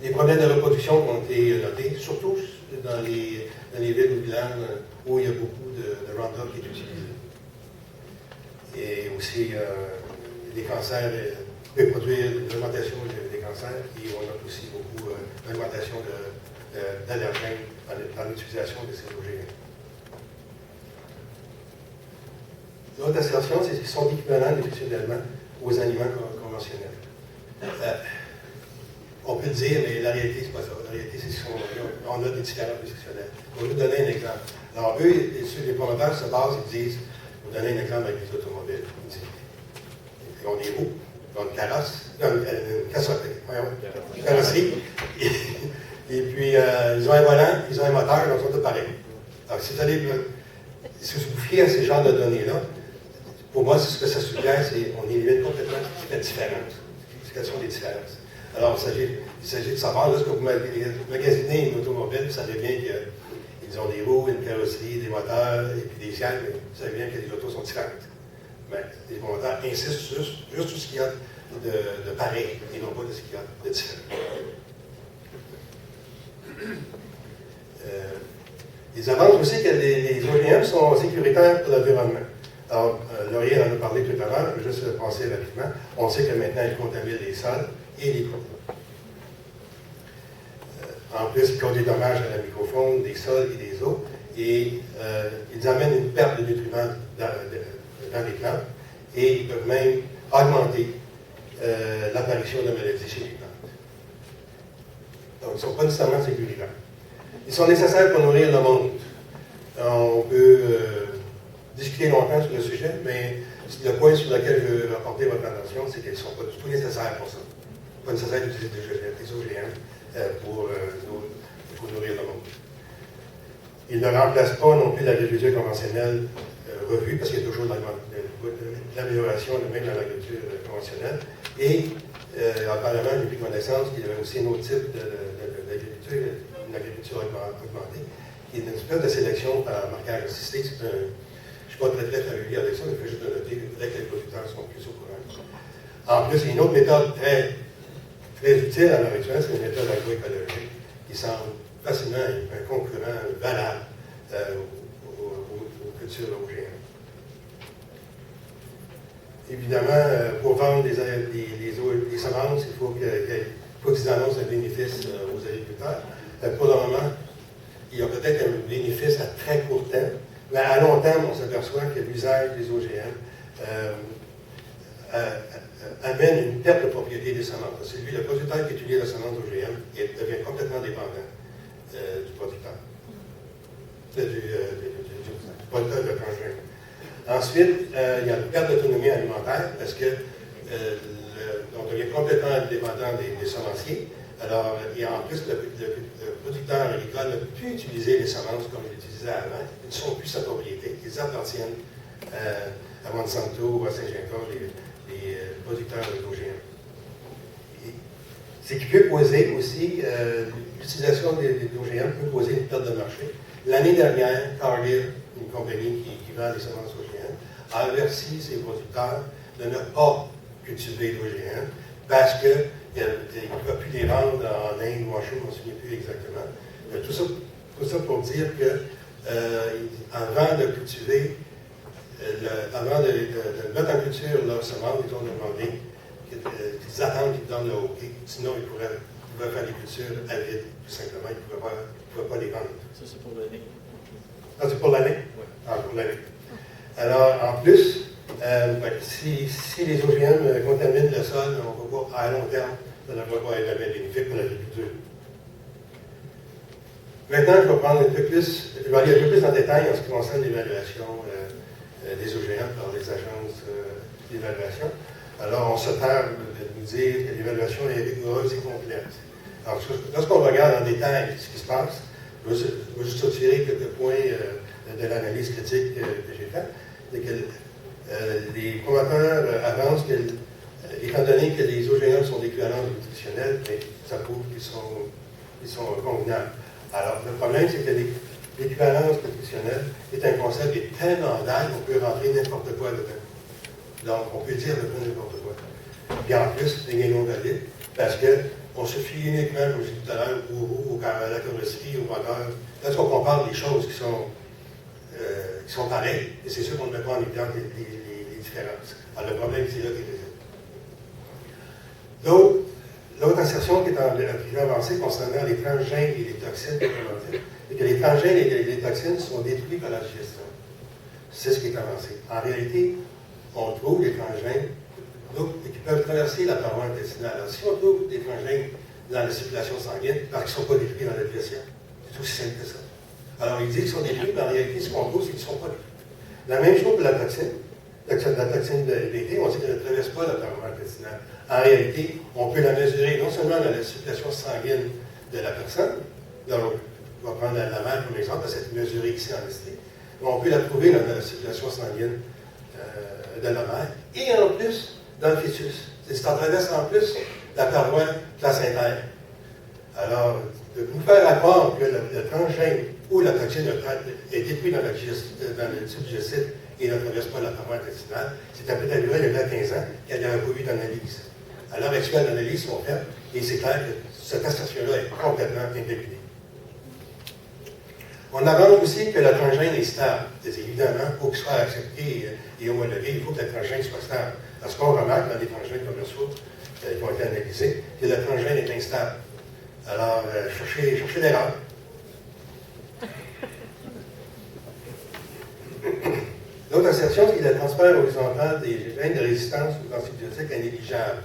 Les problèmes de reproduction ont été notés, surtout dans les villes ou villages où il y a beaucoup de Roundup qui est utilisé. Et aussi, les cancers peuvent produire une augmentation des cancers et on a aussi beaucoup d'augmentation d'allergènes dans l'utilisation de ces OGM. L'autre assertion, c'est qu'ils sont équivalents nutritionnellement aux aliments conventionnels. On peut le dire, mais la réalité, c'est pas ça. La réalité, c'est qu'on a des différences nutritionnelles. On va vous donner un exemple. Alors, eux, les promoteurs se basent, ils disent, vous donner un exemple avec les automobiles. Ils ont des roues, ils ont une carrosse, une carrosserie, et puis ils ont un volant, ils ont un moteur, donc ils sont tous pareils. Alors, si vous fiez à ces genres de données-là, pour moi, ce que ça suggère, c'est qu'on élimine complètement la différence. Quelles sont les différences? Alors, il s'agit de savoir, lorsque vous magasinez une automobile, vous savez bien qu'ils ont des roues, une carrosserie, des moteurs, et puis des sièges, mais vous savez bien que les autos sont différentes. Mais les promoteurs insistent juste sur ce qu'il y a de pareil, et non pas de ce qu'il y a de différent. Ils avancent aussi que les OGM sont sécuritaires pour l'environnement. Alors, Laurier en a parlé tout à l'heure, je vais juste passer rapidement. On sait que maintenant, ils contaminent les sols et les cours. En plus, ils causent des dommages à la microfaune, des sols et des eaux, et ils amènent une perte de nutriments dans les plantes, et ils peuvent même augmenter l'apparition de maladies chez les plantes. Donc, ils ne sont pas nécessairement sécurisants. Ils sont nécessaires pour nourrir le monde. On peut discuter longtemps sur le sujet, mais le point sur lequel je veux apporter votre attention, c'est qu'ils ne sont pas du tout nécessaires pour ça. Pas nécessaire d'utiliser des OGM pour nourrir le monde. Ils ne remplacent pas non plus l'agriculture conventionnelle revue, parce qu'il y a toujours de l'amélioration, même dans l'agriculture conventionnelle. Et apparemment, j'ai pris connaissance qu'il y avait aussi un autre type d'agriculture, une agriculture augmentée, qui est une espèce de sélection par marquage assisté. Je ne suis pas très familier avec ça, mais il faut juste le noter. Il faudrait que les producteurs soient plus au courant. En plus, il y a une autre méthode très utile à l'heure actuelle, c'est une méthode agroécologique qui semble facilement un concurrent valable aux cultures OGM. Évidemment, pour vendre des semences, il faut qu'ils annoncent un bénéfice aux agriculteurs. Pour le moment, il y a peut-être un bénéfice à très court terme, mais à long terme, on s'aperçoit que l'usage des OGM amène une perte de propriété des semences. C'est lui, le producteur qui utilise la semence OGM, devient complètement dépendant du producteur. Du producteur de transgène. Ensuite, il y a une perte d'autonomie alimentaire parce que on devient complètement dépendant des semenciers. Alors, et en plus, le producteur agricole ne peut plus utiliser les semences comme il l'utilisait avant. Ils ne sont plus sa propriété. Ils appartiennent à Monsanto ou à Syngenta, les producteurs d'OGM. Ce qui peut causer aussi, l'utilisation des OGM peut causer une perte de marché. L'année dernière, Cargill, une compagnie qui vend des semences OGM, a averti ses producteurs de ne pas cultiver d'OGM parce qu'il ne va plus les vendre en Inde ou en Chine, on ne se souvient plus exactement. Tout ça pour dire que avant de cultiver, avant de mettre en culture leurs semences, ils ont demandé qu'ils attendent qu'ils donnent le OK. Sinon, ils pouvaient faire des cultures à vide, tout simplement. Ils ne pouvaient pas les vendre. Ça, c'est pour l'année. Ah, c'est pour l'année? Oui. Ah, pour l'année. Alors, en plus, si les OGM contaminent le sol, on ne va pas, à long terme, ça ne va pas être jamais bénéfique pour l'agriculture. Maintenant, je vais aller un peu plus en détail en ce qui concerne l'évaluation des OGM par les agences d'évaluation. Alors, on se tarde de nous dire que l'évaluation est rigoureuse et complète. Alors, lorsqu'on regarde en détail ce qui se passe, je vais juste tirer quelques points de l'analyse critique que j'ai faite. C'est que les promoteurs avancent que, étant donné que les OGM sont d'équivalence nutritionnelle, ça prouve qu'ils sont convenables. Alors, le problème, c'est que l'équivalence nutritionnelle est un concept qui est tellement large qu'on peut rentrer n'importe quoi dedans. Donc, on peut dire de n'importe quoi. Puis en plus, c'est non valide, parce qu'on se fie uniquement, comme je disais tout à l'heure, à la carrosserie, au moteur. Lorsqu'on compare des choses qui sont pareilles, et c'est sûr qu'on ne met pas en évidence les différences. Alors, le problème, c'est là qu'il réside. L'autre assertion qui est avancée concernant les transgènes et les toxines, c'est que les transgènes et les toxines sont détruits par la digestion. C'est ce qui est avancé. En réalité, on trouve des transgènes qui peuvent traverser la paroi intestinale. Alors, si on trouve des transgènes dans la circulation sanguine, parce qu'ils ne sont pas détruits dans la digestion, c'est aussi simple que ça. Alors, ils disent qu'ils sont détruits, mais en réalité, ce qu'on trouve, c'est qu'ils ne sont pas détruits. La même chose pour la toxine. La toxine de BT, on dit qu'elle ne traverse pas la paroi intestinale. En réalité, on peut la mesurer non seulement dans la circulation sanguine de la personne, donc on va prendre la mère comme exemple, parce qu'elle est mesurée ici en ST, mais on peut la trouver dans la circulation sanguine de la mère, et en plus, dans le fœtus. Ça traverse en plus la paroi placentaire. Alors, de nous faire croire que le transgène ou la toxine est détruit dans le tube digestif et ne traverse pas la paroi intestinale, c'est peut-être arrivé il y a 15 ans qu'il n'y avait pas eu d'analyse. À l'heure actuelle, l'analyse sont faites et c'est clair que cette assertion-là est complètement indéfinée. On avance aussi que le transgène est stable. Évidemment, pour qu'il soit accepté et homologué, il faut que le transgène soit stable. Parce qu'on remarque dans les transgènes commerciaux qui ont été analysés, que le transgène est instable. Alors, cherchez l'erreur. L'autre assertion, c'est que le transfert horizontal des gènes de résistance aux antibiotiques est négligeable.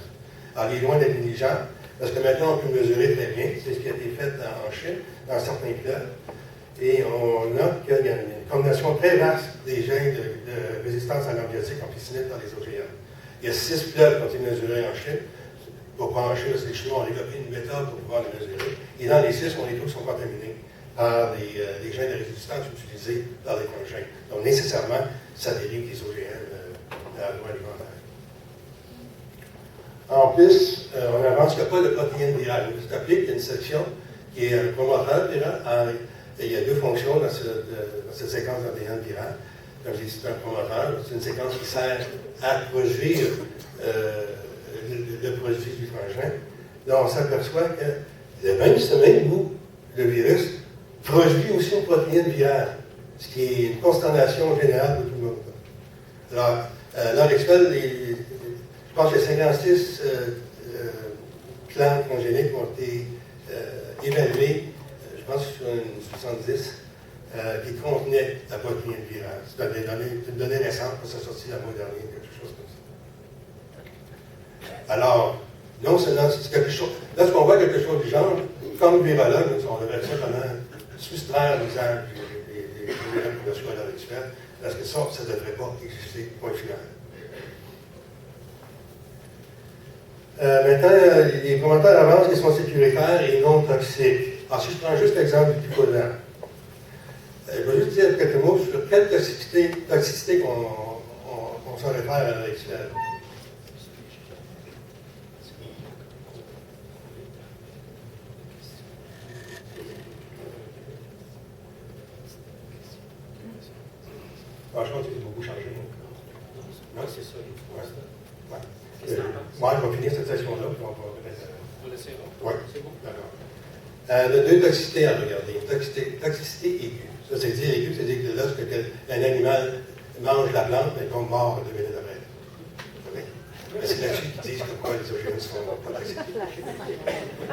Alors, il est loin d'être négligeable, parce que maintenant, on peut mesurer très bien. C'est ce qui a été fait en Chine, dans certains clubs. Et on note qu'il y a une combinaison très vaste des gènes de résistance à l'antibiotique ampicillines dans les OGM. Il y a 6 clubs qui ont été mesurés en Chine. Pour pas en Chine, les Chinois ont développé une méthode pour pouvoir les mesurer. Et dans les 6, on les tous sont contaminés par les gènes de résistance utilisés dans les transgènes. Donc, nécessairement, ça dérive des OGM agroalimentaires. En plus, on avance qu'il n'y a pas de protéines virales. Vous vous rappelez qu'il y a une section qui est un promoteur viral. Il y a 2 fonctions dans cette séquence d'ADN viral. Comme je dis, c'est un promoteur. C'est une séquence qui sert à produire le produit du transgène. Là, on s'aperçoit que le même semaine où le virus produit aussi une protéine virale, ce qui est une consternation générale de tout le monde. Alors, à l'heure actuelle, je pense que 56 plantes transgéniques ont été évaluées, je pense sur une 70, qui contenaient la protéine virale. C'est une donnée récente, ça a sorti le mois dernier, quelque chose comme ça. Alors, non seulement c'est quelque chose, lorsqu'on voit quelque chose du genre, comme virologue, on devrait ça comment soustraire l'usage des OGM commerciaux à l'heure actuelle, parce que ça ne devrait pas exister, point final. Maintenant, les commentaires avancent qu'ils sont sécuritaires et non toxiques. Alors, si je prends juste l'exemple du glyphosate, je vais juste dire quelques mots sur quelle toxicité qu'on s'en réfère à l'heure actuelle. Franchement, c'est beaucoup changé. Non, c'est ça. Moi, je vais finir cette session-là, puis on va peut-être. Vous laissez là? Oui, c'est bon. D'accord. Il y a 2 toxicités à regarder. Toxicité aiguë. Ça, c'est dire aiguë, c'est-à-dire que lorsque un animal mange la plante, il tombe mort 2 minutes après. Okay. C'est là-dessus qu'ils disent pourquoi les OGM sont pas toxiques.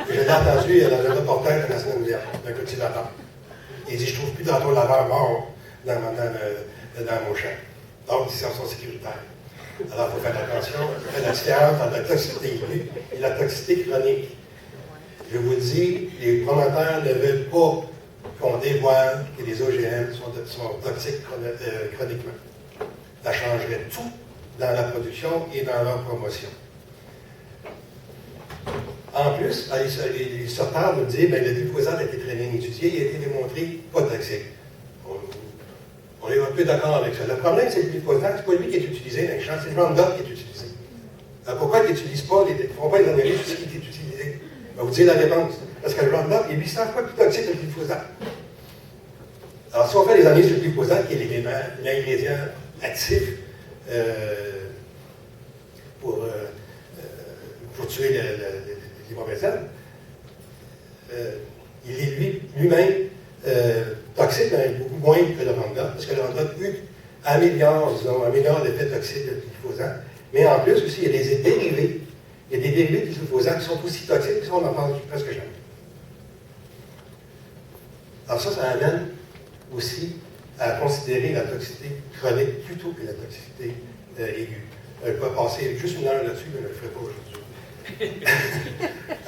Je l'ai entendu dans un reportage de la semaine dernière, d'un cultivateur. Il dit, je ne trouve plus d'entre laveur mort dans mon champ. Donc, ils sont sécuritaires. Alors, il faut faire attention, faire la différence entre la toxicité aiguë et la toxicité chronique. Je vous dis, les promoteurs ne veulent pas qu'on dévoile que les OGM sont toxiques chroniquement. Ça changerait tout dans la production et dans leur promotion. En plus, ils se tardent de dire que le glyphosate a été très bien étudié, il a été démontré pas toxique. On est un peu d'accord avec ça. Le problème, c'est que le glyphosate, ce n'est pas lui qui est utilisé dans les champs, c'est le Roundup qui est utilisé. Alors pourquoi ils n'utilisent pas, ils ne font pas les analyses sur ce qui est utilisé? Je vais vous dire la réponse. Parce que le Roundup est 800 fois plus toxique que le glyphosate. Alors si on fait les analyses sur le glyphosate, qui est l'ingrédient actif pour tuer les mauvaises herbes, il est lui-même toxique, mais beaucoup moins que le Roundup, parce que le Roundup améliore l'effet toxique du glyphosate. Mais en plus aussi, il y a des dérivés. Il y a des dérivés du glyphosate qui sont aussi toxiques, puis ça, on n'en parle presque jamais. Alors ça amène aussi à considérer la toxicité chronique plutôt que la toxicité aiguë. Je peux passer juste 1 heure là-dessus, mais je ne le ferai pas aujourd'hui.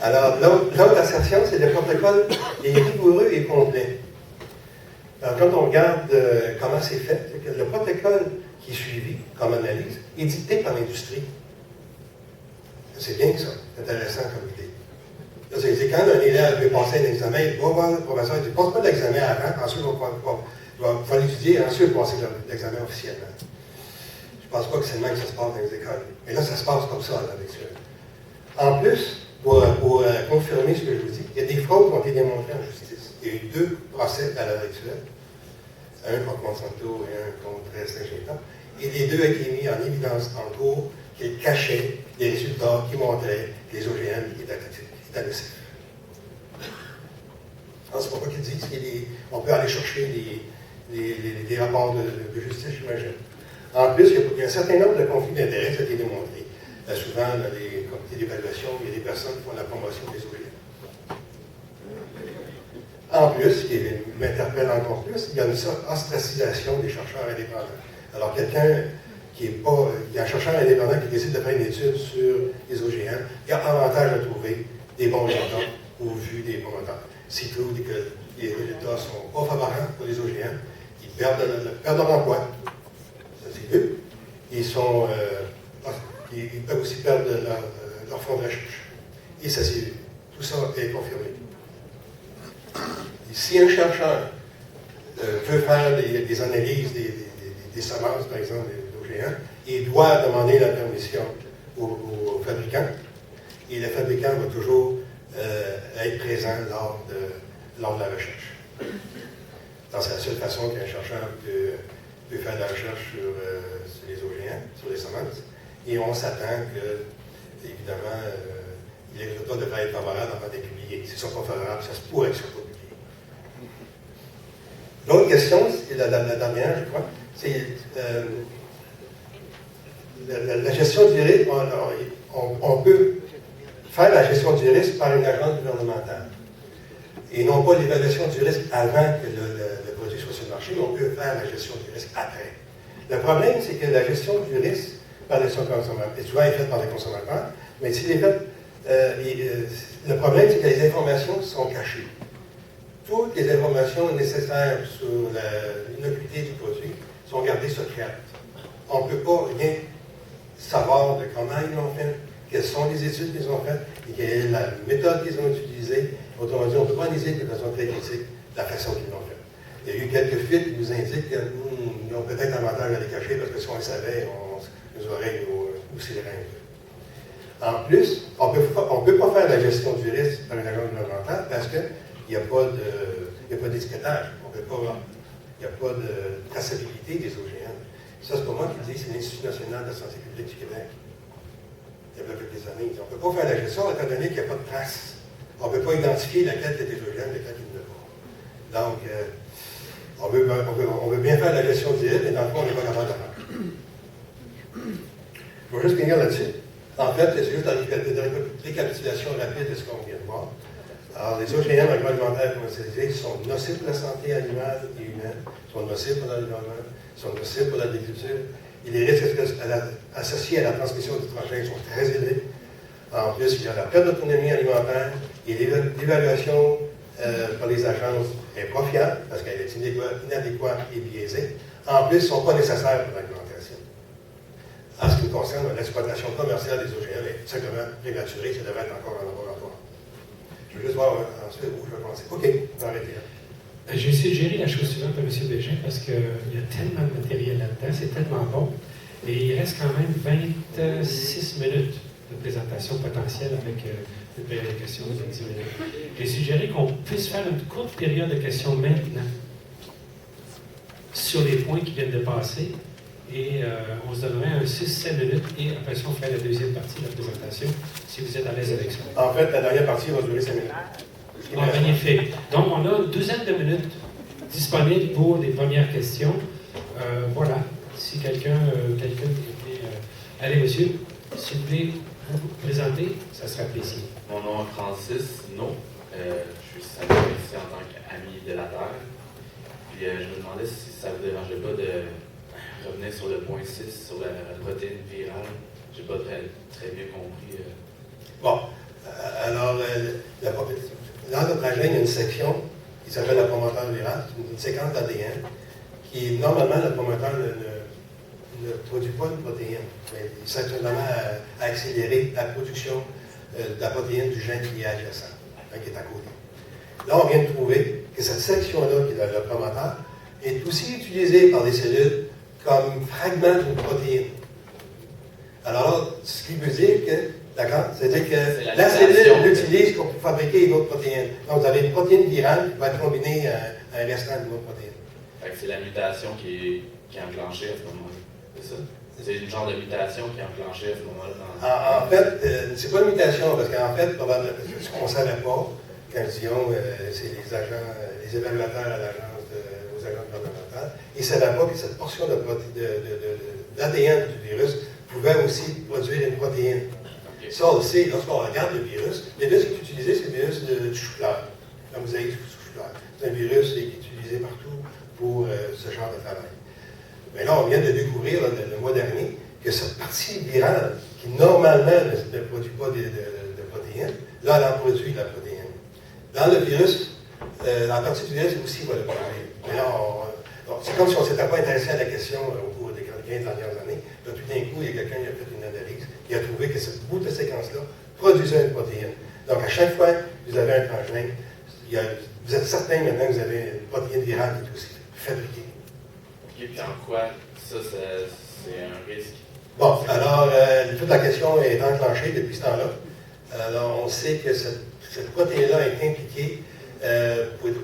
Alors, l'autre assertion, c'est que le protocole est rigoureux et complet. Alors, quand on regarde comment c'est fait, c'est que le protocole qui est suivi comme analyse est dicté par l'industrie. C'est bien ça, c'est intéressant comme idée. C'est quand un élève veut passer un examen, il va voir le professeur, il ne passe pas l'examen avant, ensuite il va l'étudier, ensuite il va passer l'examen officiellement. Je ne pense pas que c'est le même que ça se passe dans les écoles. Mais là, ça se passe comme ça à l'heure actuelle. En plus, pour confirmer ce que je vous dis, il y a des fraudes qui ont été démontrées en justice. Il y a eu 2 procès à l'heure actuelle, un contre Monsanto et un contre Saint-Gétan. Et les 2 ont été mis en évidence en cours qu'ils cachaient des résultats qui montraient que les OGM étaient nocifs. c'est pas quoi qu'ils disent. On peut aller chercher des rapports de justice, j'imagine. En plus, il y a un certain nombre de conflits d'intérêts qui ont été démontrés. Souvent, dans les comités d'évaluation, il y a des personnes qui font la promotion des OGM. En plus, ce qui m'interpelle encore plus, il y a une ostracisation des chercheurs indépendants. Alors, quelqu'un qui est pas. Il y a un chercheur indépendant qui décide de faire une étude sur les OGM, il y a avantage à trouver des bons résultats au vu des promoteurs. S'ils trouvent que les résultats ne sont pas favorables pour les OGM, ils perdent leur emploi. Ça, c'est vu. Ils peuvent aussi perdre leur fonds de recherche. Et ça, c'est vu. Tout ça est confirmé. Et si un chercheur veut faire des analyses des semences, par exemple, des OGM, il doit demander la permission au fabricant. Et le fabricant va toujours être présent lors de la recherche. Donc, c'est la seule façon qu'un chercheur peut faire de la recherche sur les OGM, sur les semences. Et on s'attend que, évidemment, les résultats devraient être favorables avant d'être publiés. S'ils ne sont pas favorables, ça se pourrait qu'ils ne soient pas publiés. L'autre question, c'est la dernière, je crois, c'est la gestion du risque. On peut faire la gestion du risque par une agence gouvernementale. Et non pas l'évaluation du risque avant que le produit soit sur le marché, mais on peut faire la gestion du risque après. Le problème, c'est que la gestion du risque par les consommateurs, et souvent est faite par les consommateurs, mais s'il est fait, le problème, c'est que les informations sont cachées. Toutes les informations nécessaires sur l'inocuité du produit sont gardées secrètes. On ne peut pas rien savoir de comment ils l'ont fait, quelles sont les études qu'ils ont faites, et quelle est la méthode qu'ils ont utilisée. Autrement dit, on ne peut pas analyser de façon très critique la façon qu'ils l'ont fait. Il y a eu quelques fuites qui nous indiquent qu'ils ont peut-être avantage à les cacher, parce que si on le savait, nous aurait nous serré. En plus, on ne peut pas faire la gestion du risque par une agence gouvernementale parce qu'il n'y a pas d'étiquetage. Il n'y a pas de traçabilité des OGM. Ça, c'est pas moi qui le dis, c'est l'Institut national de la santé publique du Québec. Il y a quelques années. On ne peut pas faire la gestion étant donné qu'il n'y a pas de trace. On ne peut pas identifier laquelle est des OGM et laquelle il ne pas. Donc, on veut bien faire la gestion du risque, mais dans le fond, on n'est pas capable de faire. Je vais juste finir là-dessus. En fait, c'est juste la récapitulation rapide de ce qu'on vient de voir. Alors, les OGM agroalimentaires commercialisés sont nocifs pour la santé animale et humaine, sont nocifs pour l'environnement, sont nocifs pour l'agriculture, et les risques associés à la transmission du transgène sont très élevés. En plus, il y a la perte d'autonomie alimentaire et l'évaluation par les agences n'est pas fiable parce qu'elle est inadéquate et biaisée. En plus, ils ne sont pas nécessaires pour l'alimentation. En ce qui me concerne, l'exploitation commerciale des OGM est simplement prématurée, ça devrait être encore en laboratoire. Je veux juste voir ensuite où je vais commencer. OK, on va arrêter là. Je vais suggérer la chose suivante à M. Bégin parce qu'il y a tellement de matériel là-dedans, c'est tellement bon. Et il reste quand même 26 minutes de présentation potentielle avec une période de questions de 10 minutes. J'ai suggéré qu'on puisse faire une courte période de questions maintenant sur les points qui viennent de passer. Et on se donnerait un 6-7 minutes et après ça, on ferait la deuxième partie de la présentation, si vous êtes à l'aise avec ça. En fait, la dernière partie va durer 5 minutes. Magnifique. Donc, on a une douzaine de minutes disponibles pour des premières questions. Voilà. Si quelqu'un allez, monsieur, s'il vous plaît, vous présenter, ça serait apprécié. Mon nom est Francis No. Je suis salarié ici en tant qu'ami de la Terre. Puis je me demandais si ça ne vous dérangeait pas de revenir sur le point 6, sur la protéine virale. Je n'ai pas très bien compris. Bon. Alors, dans notre agenda, il y a une section qui s'appelle la promoteur virale. C'est une séquence d'ADN qui, normalement, le promoteur ne produit pas une protéine, mais il sert simplement à accélérer la production de la protéine du gène qui est adjacent, qui est à côté. Là, on vient de trouver que cette section-là, qui est le promoteur, est aussi utilisée par les cellules comme fragment d'une protéine. Alors, ce qui veut dire que, d'accord, c'est-à-dire que la cellule l'utilise pour fabriquer une autre protéine. Donc, vous avez une protéine virale qui va être combinée à un restant d'une autre protéine. Fait que c'est la mutation qui est enclenchée à ce moment-là. C'est ça? C'est une genre de mutation qui est enclenchée à ce moment-là. En fait, c'est pas une mutation, parce qu'en fait, ce qu'on ne savait pas, Quand je dis on, c'est les agents, les évaluateurs à l'agence aux agences gouvernementales. Ils ne savaient pas que cette portion d'ADN du virus pouvait aussi produire une protéine. Ça, on le sait, lorsqu'on regarde le virus qui est utilisé, c'est le virus du chou-fleur, la mosaïque du chou-fleur. C'est un virus qui est utilisé partout pour ce genre de travail. Mais là, on vient de découvrir le mois dernier que cette partie virale, qui normalement ne produit pas de protéines, là, elle en produit de la protéine. Dans le virus, la partie du virus aussi va le produire. Mais là, c'est comme si on ne s'était pas intéressé à la question au cours des 15 dernières années. Là, tout d'un coup, il y a quelqu'un qui a fait une analyse qui a trouvé que cette bout de séquence-là produisait une protéine. Donc, à chaque fois que vous avez un transgène, vous êtes certain maintenant que vous avez une protéine virale qui est aussi fabriquée. Et puis en quoi ça, c'est un risque? Bon, alors, toute la question est enclenchée depuis ce temps-là. Alors, on sait que cette protéine-là est impliquée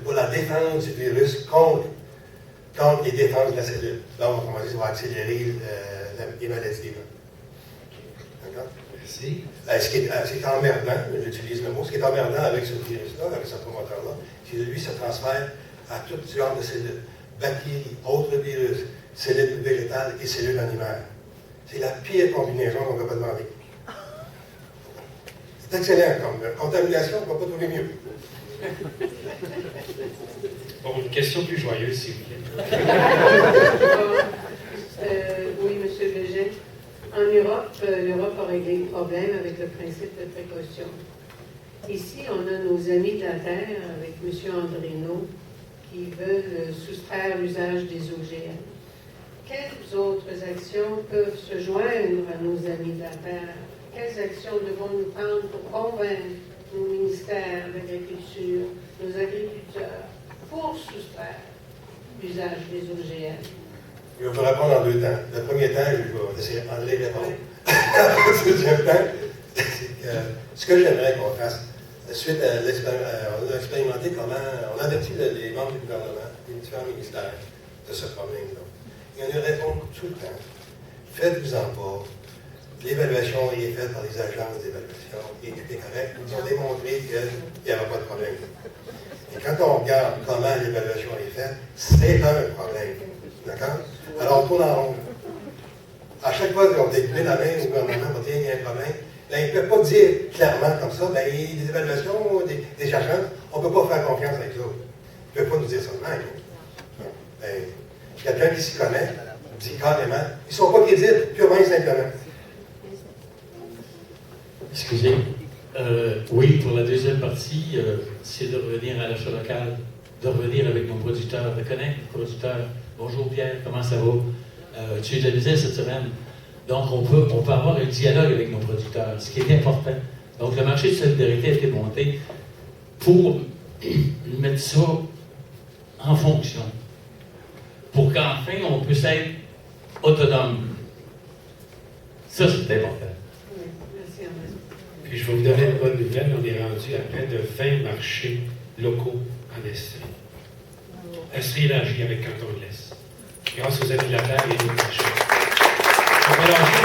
pour la défense du virus contre les défenses de la cellule. Donc, on va dire ça va accélérer les maladies. D'accord? Merci. C'est emmerdant, j'utilise le mot, ce qui est emmerdant avec ce virus-là, avec ce promoteur-là, c'est que lui se transfère à tout genre de cellules. Bactéries, autres virus, cellules végétales et cellules animales. C'est la pire combinaison qu'on ne peut pas demander. C'est excellent comme contamination, on ne va pas trouver mieux. Bon, une question plus joyeuse, s'il vous plaît. Oui, M. Leger. En Europe, l'Europe a réglé le problème avec le principe de précaution. Ici, on a nos amis de la Terre, avec M. Andrino, qui veulent soustraire l'usage des OGM. Quelles autres actions peuvent se joindre à nos amis de la Terre? Quelles actions devons-nous prendre pour convaincre nos ministères de l'agriculture, nos agriculteurs, pour soustraire l'usage des OGM? Je vais vous répondre en deux temps. Le premier temps, je vais essayer de les répondre. Le deuxième temps, c'est que ce que j'aimerais qu'on fasse, suite à on a expérimenté comment, on a averti les membres du gouvernement, les différents ministères, de ce problème-là. Et on y répond tout le temps. Faites-vous-en pas. L'évaluation est faite par les agences d'évaluation, qui était correcte. Ils ont démontré qu'il n'y avait pas de problème. Et quand on regarde comment l'évaluation est faite, c'est un problème. D'accord? Alors, on tourne en rond. À chaque fois qu'on décline la main au gouvernement pour dire qu'il y a un problème, ben, il ne peut pas dire clairement comme ça, ben, il y a des évaluations, des agences, on ne peut pas faire confiance avec eux. Il ne peut pas nous dire ça de même. Ben, quelqu'un qui s'y connaît dit carrément, ils ne sont pas crédibles, purement et simplement. Excusez. Oui, pour la deuxième partie, c'est de revenir à l'achat local, de revenir avec nos producteurs, de connaître nos producteurs. Bonjour Pierre, comment ça va? Tu es de la misère cette semaine. Donc, on peut avoir un dialogue avec nos producteurs, ce qui est important. Donc, le marché de solidarité a été monté pour mettre ça en fonction, pour qu'enfin, on puisse être autonome. Ça, c'est important. Puis je vais vous donner une bonne nouvelle, on est rendu à près de 20 marchés locaux en Estrie. Estrie élargie avec Canton de l'Est. Grâce aux amis de la Terre et d'autres marchés. On va lancer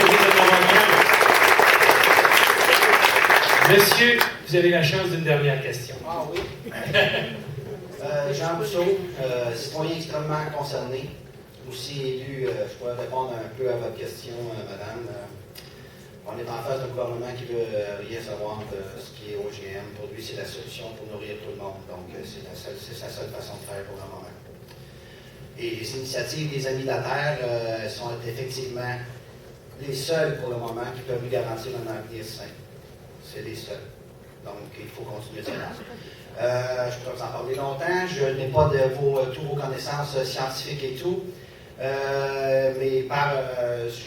le de Monsieur, vous avez la chance d'une dernière question. Ah oui. Jean Rousseau, citoyen extrêmement concerné, aussi élu, je pourrais répondre un peu à votre question, madame. On est en face d'un gouvernement qui ne veut rien savoir de ce qui est OGM. Pour lui, c'est la solution pour nourrir tout le monde. Donc, c'est sa seule façon de faire pour le moment. Et les initiatives des Amis de la Terre sont effectivement les seules pour le moment qui peuvent nous garantir un avenir sain. C'est les seuls. Donc, il faut continuer de ça. Je peux vous en parler longtemps. Je n'ai pas de toutes vos connaissances scientifiques et tout. Mais par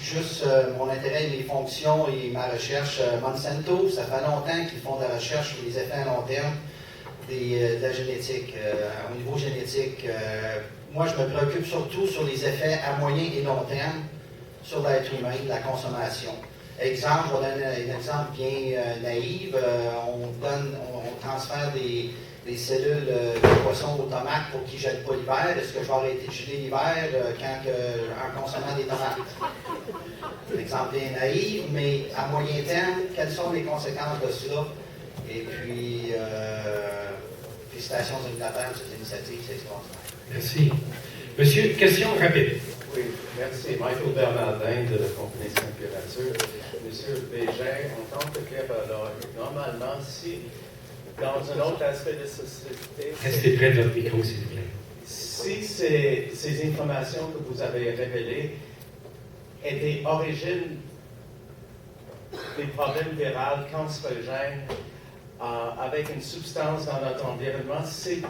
juste mon intérêt, mes fonctions et ma recherche, Monsanto, ça fait longtemps qu'ils font de la recherche sur les effets à long terme de la génétique, au niveau génétique. Moi, je me préoccupe surtout sur les effets à moyen et long terme sur l'être humain, la consommation. Exemple, je vais donner un exemple bien naïf. On transfère des cellules de poissons aux tomates pour qu'ils ne jettent pas l'hiver. Est-ce que je vais arrêter de geler l'hiver en consommant des tomates? Un exemple bien naïf, mais à moyen terme, quelles sont les conséquences de cela? Et puis, Félicitations aux invitateurs de cette initiative, c'est extraordinaire. Merci. Monsieur, question rapide. Oui, merci. Michael Bernardin de la compagnie Saint-Pirature. Monsieur Bégin, en tant que clébologue, normalement, si dans un autre aspect de société... Restez près de votre micro, s'il vous plaît. Si ces informations que vous avez révélées étaient origine des problèmes viraux cancérogènes avec une substance dans notre environnement, c'est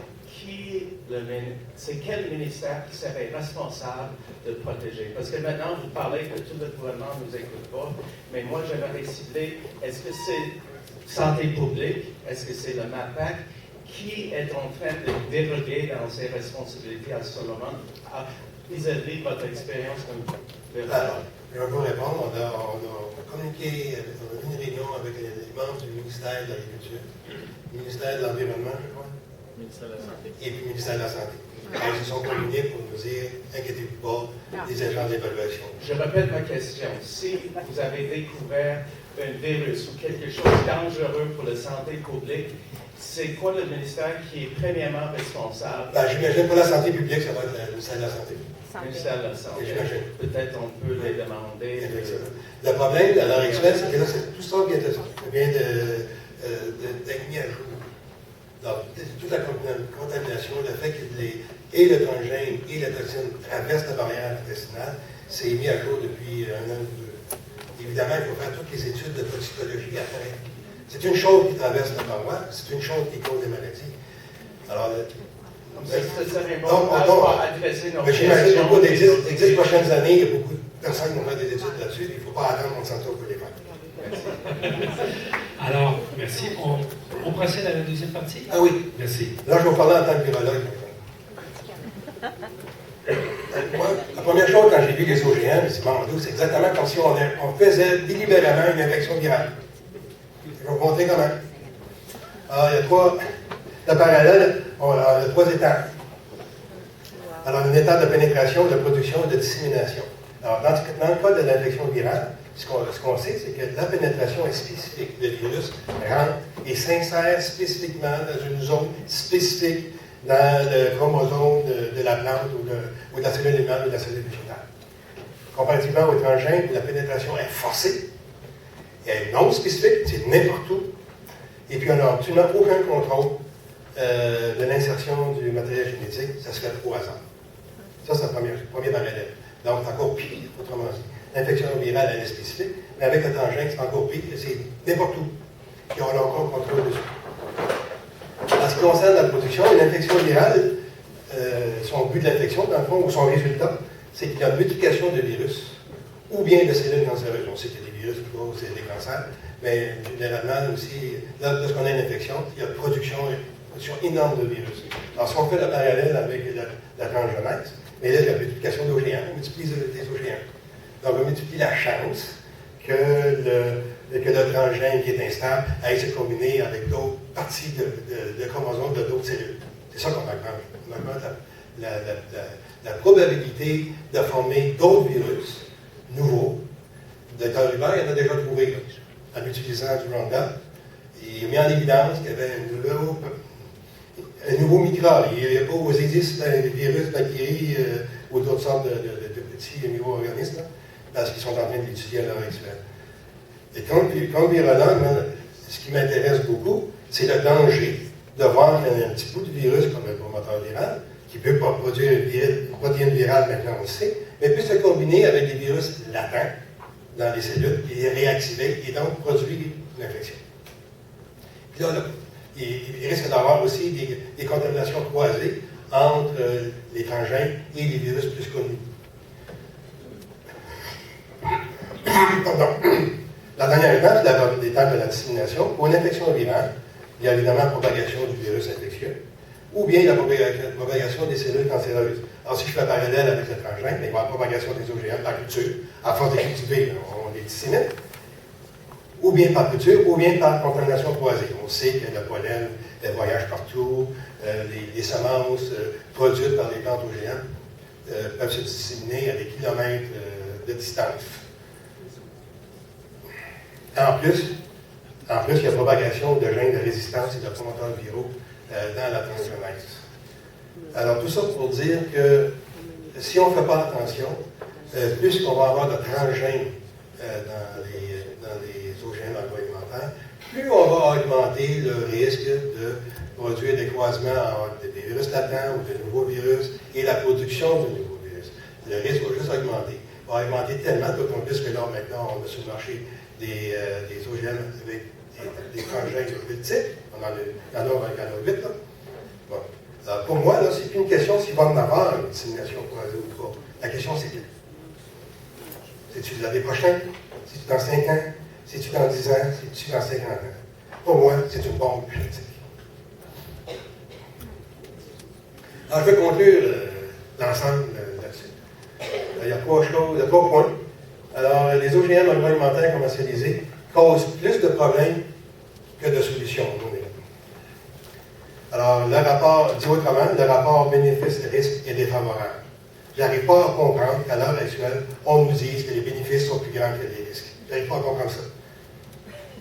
quel ministère qui serait responsable de protéger? Parce que maintenant, vous parlez que tout le gouvernement ne nous écoute pas, mais moi, j'aimerais cibler, est-ce que c'est santé publique? Est-ce que c'est le MAPAC? Qui est en train de déroger dans ses responsabilités à ce moment vis-à-vis de votre expérience comme Alors, je vais vous répondre. On a communiqué, on a eu une réunion avec les membres du ministère de l'Agriculture, du ministère de l'Environnement, je crois, et puis le ministère de la Santé. Ils se sont combinés pour nous dire, inquiétez-vous pas, des agents d'évaluation. Je répète ma question. Si vous avez découvert un virus ou quelque chose de dangereux pour la santé publique, c'est quoi le ministère qui est premièrement responsable? J'imagine pour la santé publique, ça va être le ministère de la Santé. Le ministère de la Santé. Peut-être on peut les demander. Le problème, à l'heure actuelle, c'est que là, tout ça vient d'être mis à jour. Donc, toute la contamination, le fait que et le transgène et la toxine traversent la barrière intestinale, c'est mis à jour depuis un an ou deux. Évidemment, il faut faire toutes les études de toxicologie après. C'est une chose qui traverse la paroi, c'est une chose qui cause des maladies. Alors, j'imagine qu'au des 10 prochaines années, il y a beaucoup de personnes qui vont faire des études là-dessus, il ne faut pas attendre Monsanto pour les faire. Alors, merci. On procède à la deuxième partie? Ah oui. Merci. Là, je vais vous parler en tant que virologue. La première chose, quand j'ai vu les OGM, c'est exactement comme si on faisait délibérément une infection virale. Je vais vous montrer comment. Alors, il y a trois. Le parallèle, on a trois étapes. Alors, une étape de pénétration, de production et de dissémination. Alors, dans le cas de l'infection virale, ce qu'on sait, c'est que la pénétration est spécifique. Le virus rentre et s'insère spécifiquement dans une zone spécifique dans le chromosome de la plante ou de la cellule animale ou de la cellule végétale. Comparativement au transgène, la pénétration est forcée, elle est non spécifique, c'est n'importe où, et puis on n'a absolument aucun contrôle de l'insertion du matériel génétique, ça se fait au hasard. Ça, c'est le premier parallèle. Donc, c'est encore pire, autrement dit. L'infection virale, elle est spécifique, mais avec le transgène, c'est encore pire, c'est n'importe où. Puis on a encore contrôle dessus. En ce qui concerne la production, une infection virale, son but de l'infection, dans le fond, ou son résultat, c'est qu'il y a une multiplication de virus, ou bien de cellules cancéreuses. On sait qu'il y a des virus qui causent des cancers, mais généralement aussi, lorsqu'on a une infection, il y a une production énorme de virus. Alors, si on fait le parallèle avec la transgenèse, mais là, il y a la multiplication d'OGM, on multiplie les OGM. Donc, on multiplie la chance que le transgène qui est instable aille se combiner avec d'autres parties de chromosomes de d'autres cellules. C'est ça qu'on augmente. On augmente la probabilité de former d'autres virus nouveaux. Le Dr. Hubert, il en a déjà trouvé, là, en utilisant du Roundup. Il a mis en évidence qu'il y avait un nouveau microbe. Il n'y a pas aux existe des virus, bactéries ou d'autres sortes de petits micro-organismes, là, parce qu'ils sont en train de l'étudier à l'heure actuelle. Et comme virologue, ce qui m'intéresse beaucoup, c'est le danger de voir qu'il y a un petit bout de virus comme le promoteur viral, qui peut pas produire une protéine virale, maintenant on le sait, mais peut se combiner avec des virus latents dans les cellules et les réactiver et donc produire une infection. Puis là, il risque d'avoir aussi des contaminations croisées entre les transgènes et les virus plus connus. Pardon. La dernière étape, c'est l'étape de la dissémination. Pour une infection virale, il y a évidemment la propagation du virus infectieux, ou bien la propagation des cellules cancéreuses. Alors, si je fais un parallèle avec le transgène, il va y avoir la propagation des OGM par culture. À force de cultiver, on les dissémine. Ou bien par culture, ou bien par contamination croisée. On sait que le pollen voyage partout, les semences produites par les plantes OGM peuvent se disséminer à des kilomètres de distance. En plus, il y a propagation de gènes de résistance et de promoteurs viraux dans la transgenèse. Alors, tout ça pour dire que si on ne fait pas attention, plus qu'on va avoir de transgènes dans les OGM agroalimentaires, plus on va augmenter le risque de produire des croisements entre des virus latents ou de nouveaux virus et la production de nouveaux virus. Le risque va juste augmenter. Il va augmenter tellement, d'autant plus que là, maintenant, on a sur le marché des OGM avec des transgènes de 8 types. Il y en a 8, là. Bon. Alors, pour moi, là, c'est plus une question s'il va en avoir une dissémination croisée ou pas. La question, c'est que c'est-tu l'année prochaine? C'est-tu dans 5 ans? C'est-tu dans 10 ans? C'est-tu dans 50 ans? Pour moi, c'est une bombe critique. Alors, je vais conclure l'ensemble là-dessus. Il y a 3 choses, il y a 3 points. Alors, les OGM agroalimentaires commercialisés causent plus de problèmes que de solutions. Alors, le rapport, dit autrement, le rapport bénéfice-risque est défavorable. Je n'arrive pas à comprendre qu'à l'heure actuelle, on nous dise que les bénéfices sont plus grands que les risques. Je n'arrive pas à comprendre ça.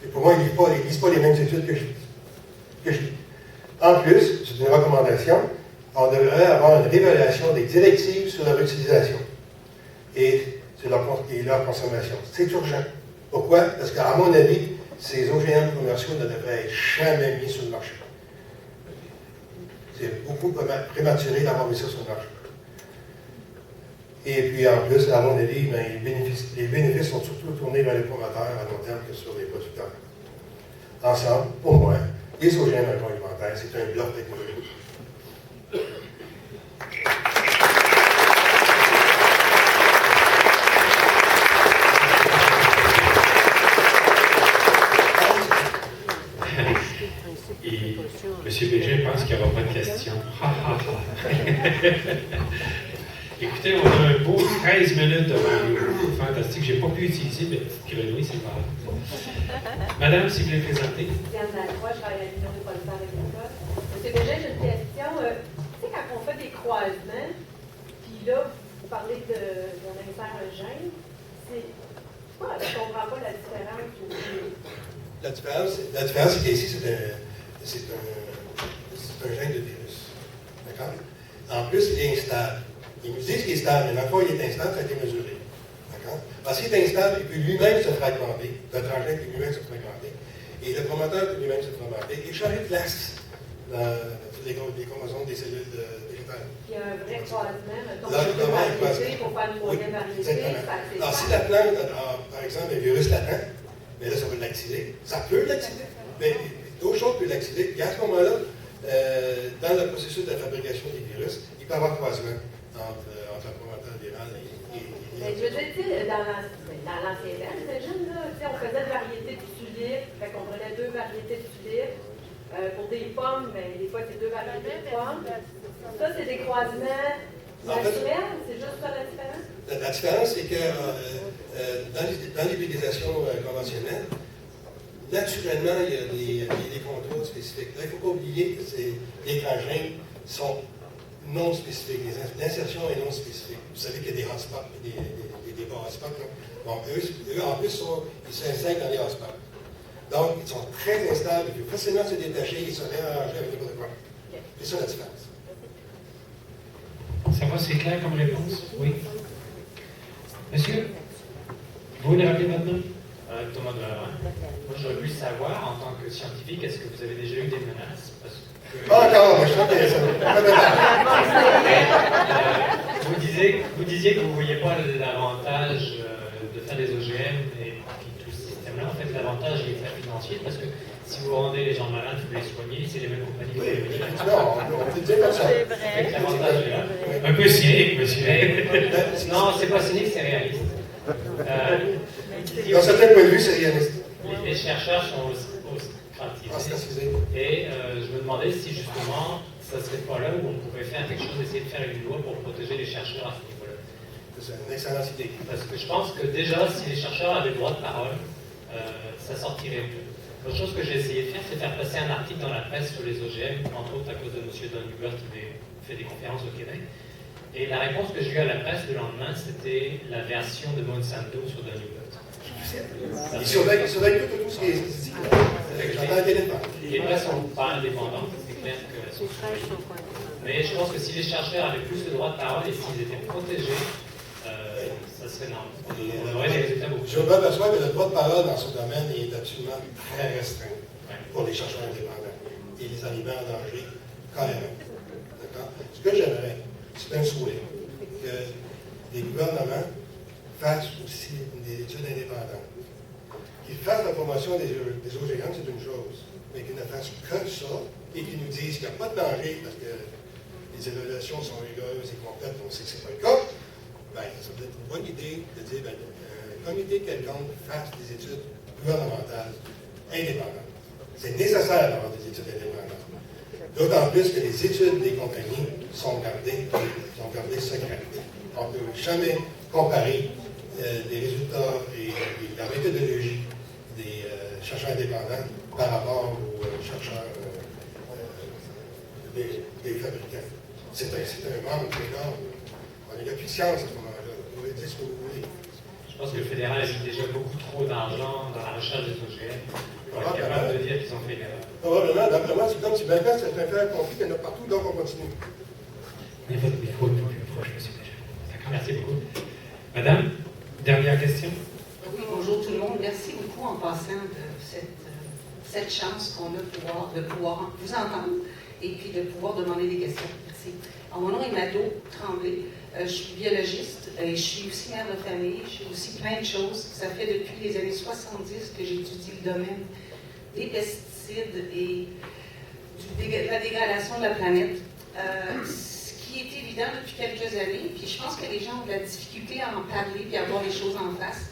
Et pour moi, ils ne lisent pas les mêmes études que je lis. En plus, c'est une recommandation, on devrait avoir une réévaluation des directives sur leur utilisation et sur leur consommation. C'est urgent. Pourquoi? Parce qu'à mon avis, ces OGM commerciaux ne devraient être jamais mis sur le marché. C'est beaucoup prématuré d'avoir mis ça sur le marché. Et puis, en plus, à mon avis, les bénéfices sont surtout tournés vers les promoteurs à long terme que sur les producteurs. Ensemble, pour moi, les OGM agroalimentaires, c'est un bloc technologique. Et M. Bégin pense qu'il n'y aura pas de questions. Écoutez, on a un beau 13 minutes devant nous. Fantastique. Je n'ai pas pu utiliser le petit grenouille, c'est pas grave. Madame, si vous voulez présenter. Diane Lacroix, je travaille à l'Union des producteurs agricoles. Monsieur Bégin, j'ai une question. Tu sais, quand on fait des croisements, puis là, vous parlez d'un insert un gène, c'est quoi? Je ne comprends pas la différence. La différence, c'est qu'ici, c'est un gène de virus. D'accord? En plus, il est instable. Ils nous disent qu'il est stable, mais dans le fond, il est instable, ça a été mesuré. D'accord? Parce qu'il est instable, il peut lui-même se fragmenter. Le transgène peut lui-même se fragmenter. Et le promoteur peut lui-même se fragmenter et changer de place dans les chromosomes des cellules végétales. Il y a un vrai croisement, mettons, deux variétés pour faire une troisième variété. Alors, si la plante, par exemple, un virus latent, mais là, ça peut l'activer. Ça peut l'activer, mais d'autres choses peuvent l'activer. Et à ce moment-là, dans le processus de fabrication des virus, il peut y avoir croisement entre le promoteur viral et mais je veux dire, dans l'ancien temps, les jeunes, on faisait une variété de tulipes, fait qu'on prenait 2 variétés de tulipes. Pour des pommes, mais des fois, c'est 2 variétés de pommes. Ça, c'est des croisements naturels, c'est juste ça la différence? La différence, c'est que dans l'hybridisation conventionnelle, naturellement, il y a des contrôles spécifiques. Là, il ne faut pas oublier que les transgènes sont non spécifiques. L'insertion est non spécifique. Vous savez qu'il y a des hotspots, des bas hotspots. Bon, eux, en plus, ils s'insèrent dans les hotspots. Donc, ils sont très instables, ils peuvent facilement se détacher et se réarranger avec n'importe quoi. C'est ça la différence. Ça va, c'est clair comme réponse? Oui. Monsieur, vous voulez rappeler votre nom? Thomas Delorme. Moi, j'aurais voulu savoir, en tant que scientifique, est-ce que vous avez déjà eu des menaces? Pas encore, moi je trouve que ça. Vous disiez que vous ne voyez pas l'avantage de faire des OGM et tout ce système-là. En fait, l'avantage il est très financier parce que si vous rendez les gens malades, vous les soignez, c'est les mêmes compagnies qui vous les soignent. Non, on peut dire comme ça. L'avantage est là. Un peu cynique, monsieur. Non, c'est pas cynique, c'est réaliste. Dans certains points de vue, c'est réaliste. Les chercheurs sont francisés. Et je me demandais si justement, ça ne serait pas là où on pourrait faire quelque chose, essayer de faire une loi pour protéger les chercheurs à ce niveau-là. C'est une excellente idée. Parce que je pense que déjà, si les chercheurs avaient le droit de parole, ça sortirait mieux. L'autre chose que j'ai essayé de faire, c'est faire passer un article dans la presse sur les OGM, entre autres à cause de M. Don Hubert qui fait des conférences au Québec. Et la réponse que j'ai eue à la presse le lendemain, c'était la version de Monsanto sur Don Hubert. Ils surveillent tout ce qui est dit. J'entends un téléphone. Les presses sont pas indépendantes, c'est primaire que la source. Mais je pense que si les chercheurs avaient plus le droit de parole et s'ils étaient protégés, ça serait normal. On aurait des résultats beaucoup plus. Je m'aperçois que le droit de parole dans ce domaine est absolument très restreint pour les chercheurs indépendants et les aliments en danger, carrément. D'accord? Ce que j'aimerais, c'est un souhait que les gouvernements fassent aussi des études indépendantes. Qu'ils fassent la promotion des OGM, c'est une chose, mais qu'ils ne fassent que ça et qu'ils nous disent qu'il n'y a pas de danger parce que les évaluations sont rigoureuses et complètes, on sait que ce n'est pas le cas. Bien, ça peut être une bonne idée de dire un comité quelconque fasse des études gouvernementales indépendantes. C'est nécessaire d'avoir des études indépendantes. D'autant plus que les études des compagnies sont gardées secrètes. On ne peut jamais comparer les résultats et la méthodologie des chercheurs indépendants par rapport aux chercheurs des fabricants. C'est un manque énorme. Il n'y a plus de science à ce moment-là. Vous pouvez dire ce que vous voulez. Je pense que le fédéral a mis déjà beaucoup trop d'argent dans la recherche des OGM pour être capable de dire qu'ils ont fait une erreur. Probablement, d'après moi, c'est comme si maintenant c'est un fait conflit qu'il y en a partout, donc on continue. Mais votre micro est plus proche, monsieur Béger. D'accord, merci beaucoup. Madame, dernière question. Oui, bonjour tout le monde. Merci beaucoup en passant de cette chance qu'on a de pouvoir vous entendre et puis de pouvoir demander des questions. Merci. Alors, mon nom est Mado Tremblay. Je suis biologiste et je suis aussi mère de famille. Je suis aussi plein de choses. Ça fait depuis les années 70 que j'étudie le domaine des pesticides et de la dégradation de la planète. Ce qui est évident depuis quelques années, puis je pense que les gens ont de la difficulté à en parler et à voir les choses en face,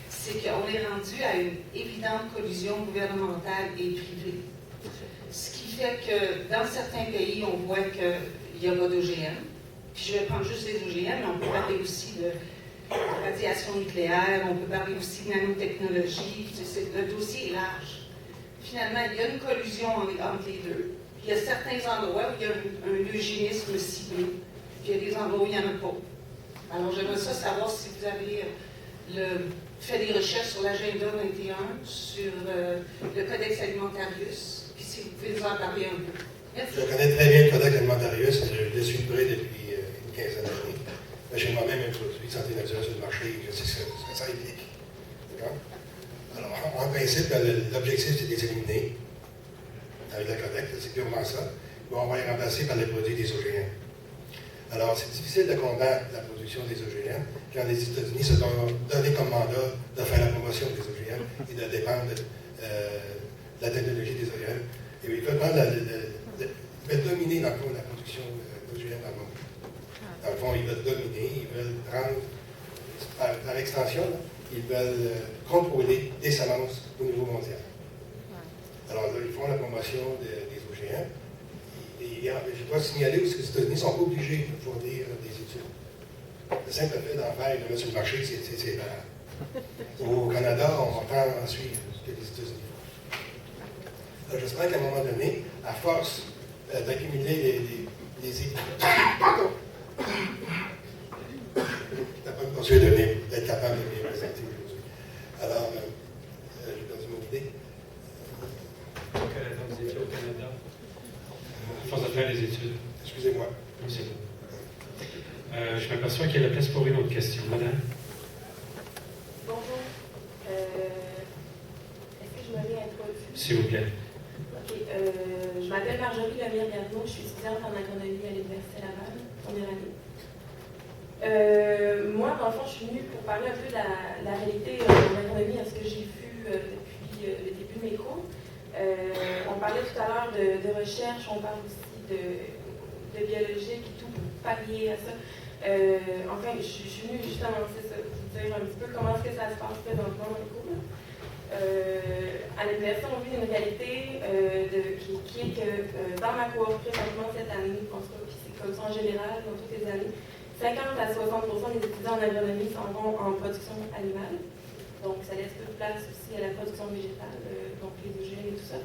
c'est qu'on est rendu à une évidente collusion gouvernementale et privée. Ce qui fait que dans certains pays, on voit qu'il n'y a pas d'OGM. Puis je vais prendre juste les OGM, mais on peut parler aussi de radiation nucléaire, on peut parler aussi de nanotechnologie. Le dossier est large. Finalement, il y a une collusion entre les deux. Il y a certains endroits où il y a un eugénisme ciblé, puis il y a des endroits où il n'y en a pas. Alors j'aimerais savoir si vous avez fait des recherches sur l'agenda 21, sur le Codex Alimentarius, puis si vous pouvez nous en parler un peu. Merci. Je connais très bien le Codex Alimentarius, je le suis près depuis une quinzaine d'années. J'ai moi-même introduit santé naturelle sur le marché, je sais ce que ça implique. D'accord? Alors, en principe, l'objectif, c'est de les éliminer avec le Codex, c'est purement ça. On va les remplacer par les produits des OGM. Alors, c'est difficile de combattre la production des OGM quand les États-Unis se sont donnés comme mandat de faire la promotion des OGM et de dépendre de la technologie des OGM. Et ils veulent dominer, dans le fond, la production d'OGM dans le monde. Dans le fond, ils veulent dominer, ils veulent prendre, par extension, ils veulent contrôler des semences au niveau mondial. Alors là, ils font la promotion des OGM. Et je dois signaler aussi que les États-Unis ne sont pas obligés de fournir des études. Le simple fait d'en faire et de le mettre sur le marché, c'est rare. Au Canada, on tend à suivre ce que les États-Unis font. J'espère qu'à un moment donné, à force d'accumuler les équipes, on se d'être capable de les présenter aujourd'hui. Alors, j'ai perdu mon idée. Au Canada, vous étiez au Canada. À force de faire les études. Excusez-moi. Oui, c'est bon. Je m'aperçois qu'il y a la place pour une autre question. Madame? Bonjour. Est-ce que je me réintroduis? S'il vous plaît. OK. Je m'appelle Marjorie Lemire-Garneau. Je suis étudiante en agronomie à l'Université Laval, première année. Moi, dans le fond, je suis venue pour parler un peu de la réalité en agronomie, à ce que j'ai vu depuis le début de mes cours. On parlait tout à l'heure de recherche, on parle aussi de biologie, et tout, pour pallier à ça. Enfin, je suis venue justement vous dire un petit peu comment est-ce que ça se passe dans le cours. À l'université, on vit une réalité qui est que dans ma cohorte présentement cette année, je pense pas que c'est comme ça en général, dans toutes les années, 50 à 60% des étudiants en agronomie s'en vont en production animale. Donc, ça laisse peu de place aussi à la production végétale, donc les OGM et tout ça.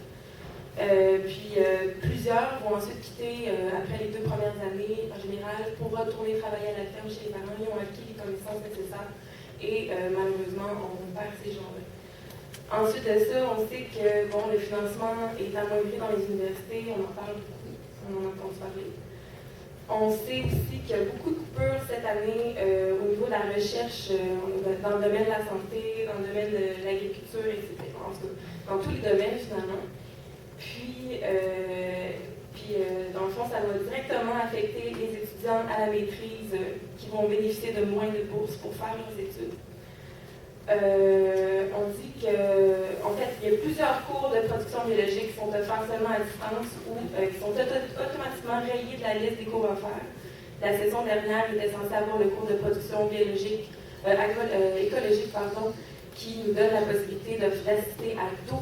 Plusieurs vont ensuite quitter, après les 2 premières années, en général, pour retourner travailler à la ferme chez les parents. Ils ont acquis les connaissances nécessaires et malheureusement, on perd ces gens-là. Ensuite de ça, on sait que le financement est amoindri dans les universités, on en parle beaucoup on en a entendu parler. On sait aussi qu'il y a beaucoup de coupures cette année au niveau de la recherche dans le domaine de la santé, dans le domaine de l'agriculture, etc. En tout cas, dans tous les domaines finalement. Puis, dans le fond, ça va directement affecter les étudiants à la maîtrise qui vont bénéficier de moins de bourses pour faire leurs études. On dit qu'en fait, il y a plusieurs cours de production biologique qui sont offerts seulement à distance ou qui sont automatiquement rayés de la liste des cours offerts. La session dernière était censée avoir le cours de production biologique, écologique, qui nous donne la possibilité d'assister à 12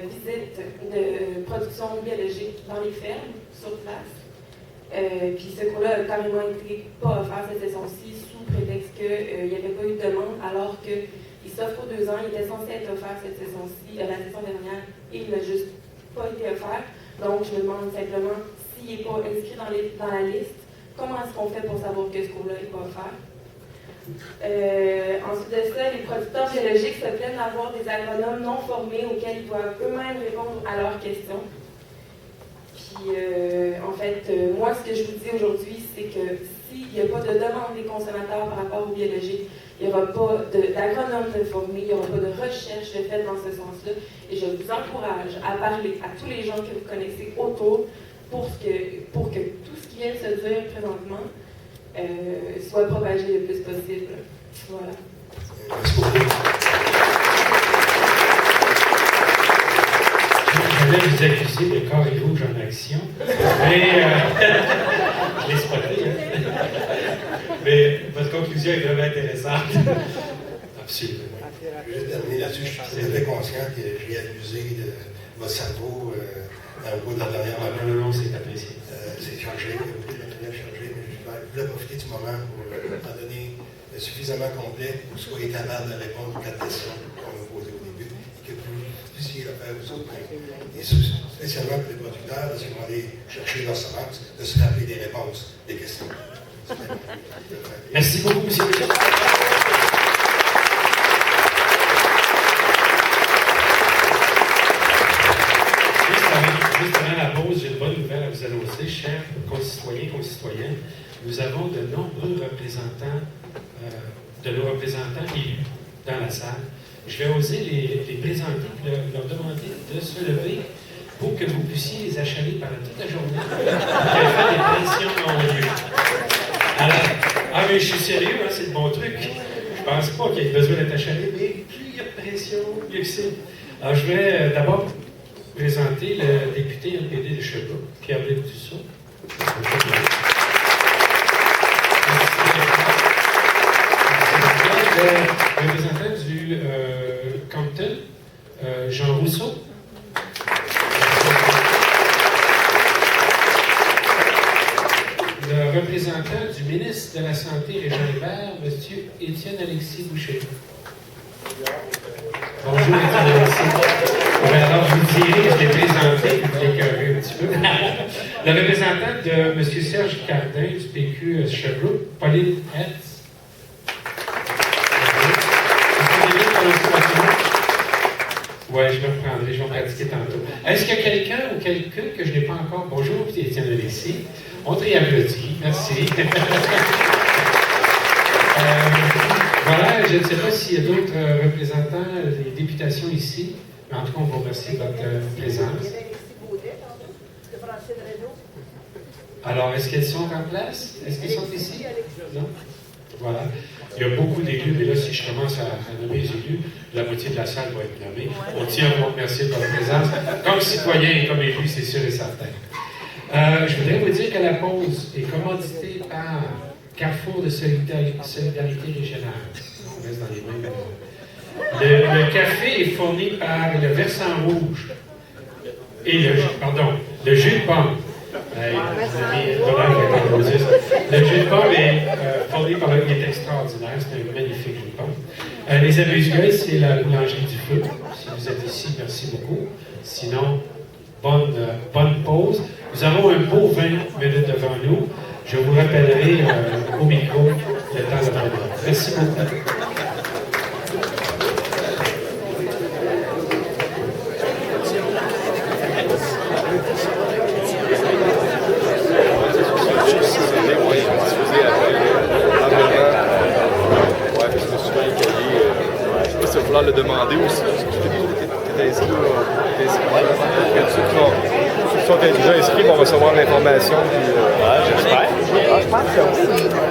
visites de production biologique dans les fermes, sur place. Puis ce cours-là a carrément été pas offert cette session-ci sous prétexte qu'il n'y avait pas eu de demande, alors qu'il s'offre aux 2 ans, il était censé être offert cette session-ci, la session dernière, et il n'a juste pas été offert. Donc je me demande simplement s'il n'est pas inscrit dans la liste, comment est-ce qu'on fait pour savoir que ce cours-là n'est pas offert? Ensuite de ça, les producteurs biologiques se plaignent d'avoir des agronomes non formés auxquels ils doivent eux-mêmes répondre à leurs questions. Puis, en fait, moi, ce que je vous dis aujourd'hui, c'est que s'il n'y a pas de demande des consommateurs par rapport au biologique, il n'y aura pas d'agronomes formés, il n'y aura pas de recherche faite dans ce sens-là. Et je vous encourage à parler à tous les gens que vous connaissez autour pour que tout ce qui vient de se dire présentement soit propagé le plus possible. Voilà. Je vais vous accuser de corps et rouge en action, mais je l'ai spoté. Mais votre conclusion est vraiment intéressante. Absolument. Je vais terminer là-dessus. Je suis tout à fait conscient que j'ai abusé de votre cerveau au cours de la dernière année. Non, c'est apprécié. C'est chargé, beaucoup de matériel chargé, mais je voulais profiter du moment pour en donner suffisamment complet pour que vous soyez capable de répondre aux 4 questions qu'on m'a posées au début et que vous puissiez le faire aux autres. Et spécialement pour les producteurs, parce qu'ils vont aller chercher leurs semences, de se rappeler des réponses des questions. Merci beaucoup, M. le Président. Juste avant la pause, j'ai une bonne nouvelle à vous annoncer, chers concitoyens, concitoyennes. Nous avons de nombreux représentants, de nos représentants élus dans la salle. Je vais oser les présenter, leur demander de se lever pour que vous puissiez les achaler pendant toute la journée, pour qu'elles fassent des pressions en lieu. Alors, mais je suis sérieux, hein, c'est le bon truc. Je pense pas qu'il y ait besoin d'être achalé, mais plus il y a de pression, mieux que c'est. Alors, je vais d'abord présenter le député NPD de Sherbrooke, Pierre-Luc Dussault. Le représentant du Compton, Jean Rousseau. Le représentant du ministre de la Santé régionale, M. Étienne-Alexis Boucher. Bonjour, Étienne-Alexis. Alors, je vous dirai, je l'ai présenté, vous l'écœurez un petit peu. Le représentant de M. Serge Cardin du PQ Sherbrooke, Pauline Hetz. Oui, je me reprendrai, je vais pratiquer tantôt. Est-ce qu'il y a quelqu'un ou quelqu'un que je n'ai pas encore? Bonjour, Étienne Alexis. On te applaudit, merci. Voilà, je ne sais pas s'il y a d'autres représentants des députations ici, mais en tout cas, on vous remercie de votre présence. Alors, est-ce qu'elles sont en place? Est-ce qu'elles sont ici? Non? Voilà. Il y a beaucoup d'élus, mais là, si je commence à nommer les élus, la moitié de la salle va être nommée. On tient à vous remercier de votre présence. Comme citoyen et comme élu, c'est sûr et certain. Je voudrais vous dire que la pause est commanditée par Carrefour de solidarité régionale. On reste dans les mêmes. Le café est fourni par le Versant Rouge et le jus de pomme. Le jus de pomme est fourni par il est extraordinaire, c'est un magnifique jus de pomme. Les amuse-gueules, c'est la boulangerie du Feu. Si vous êtes ici, merci beaucoup. Sinon, bonne pause. Nous avons un beau 20 minutes devant nous. Je vous rappellerai au micro le temps de parler. Merci beaucoup. le demander aussi. Tu es inscrit. Ceux qui sont déjà inscrits vont recevoir l'information. J'espère. Je pense que oui.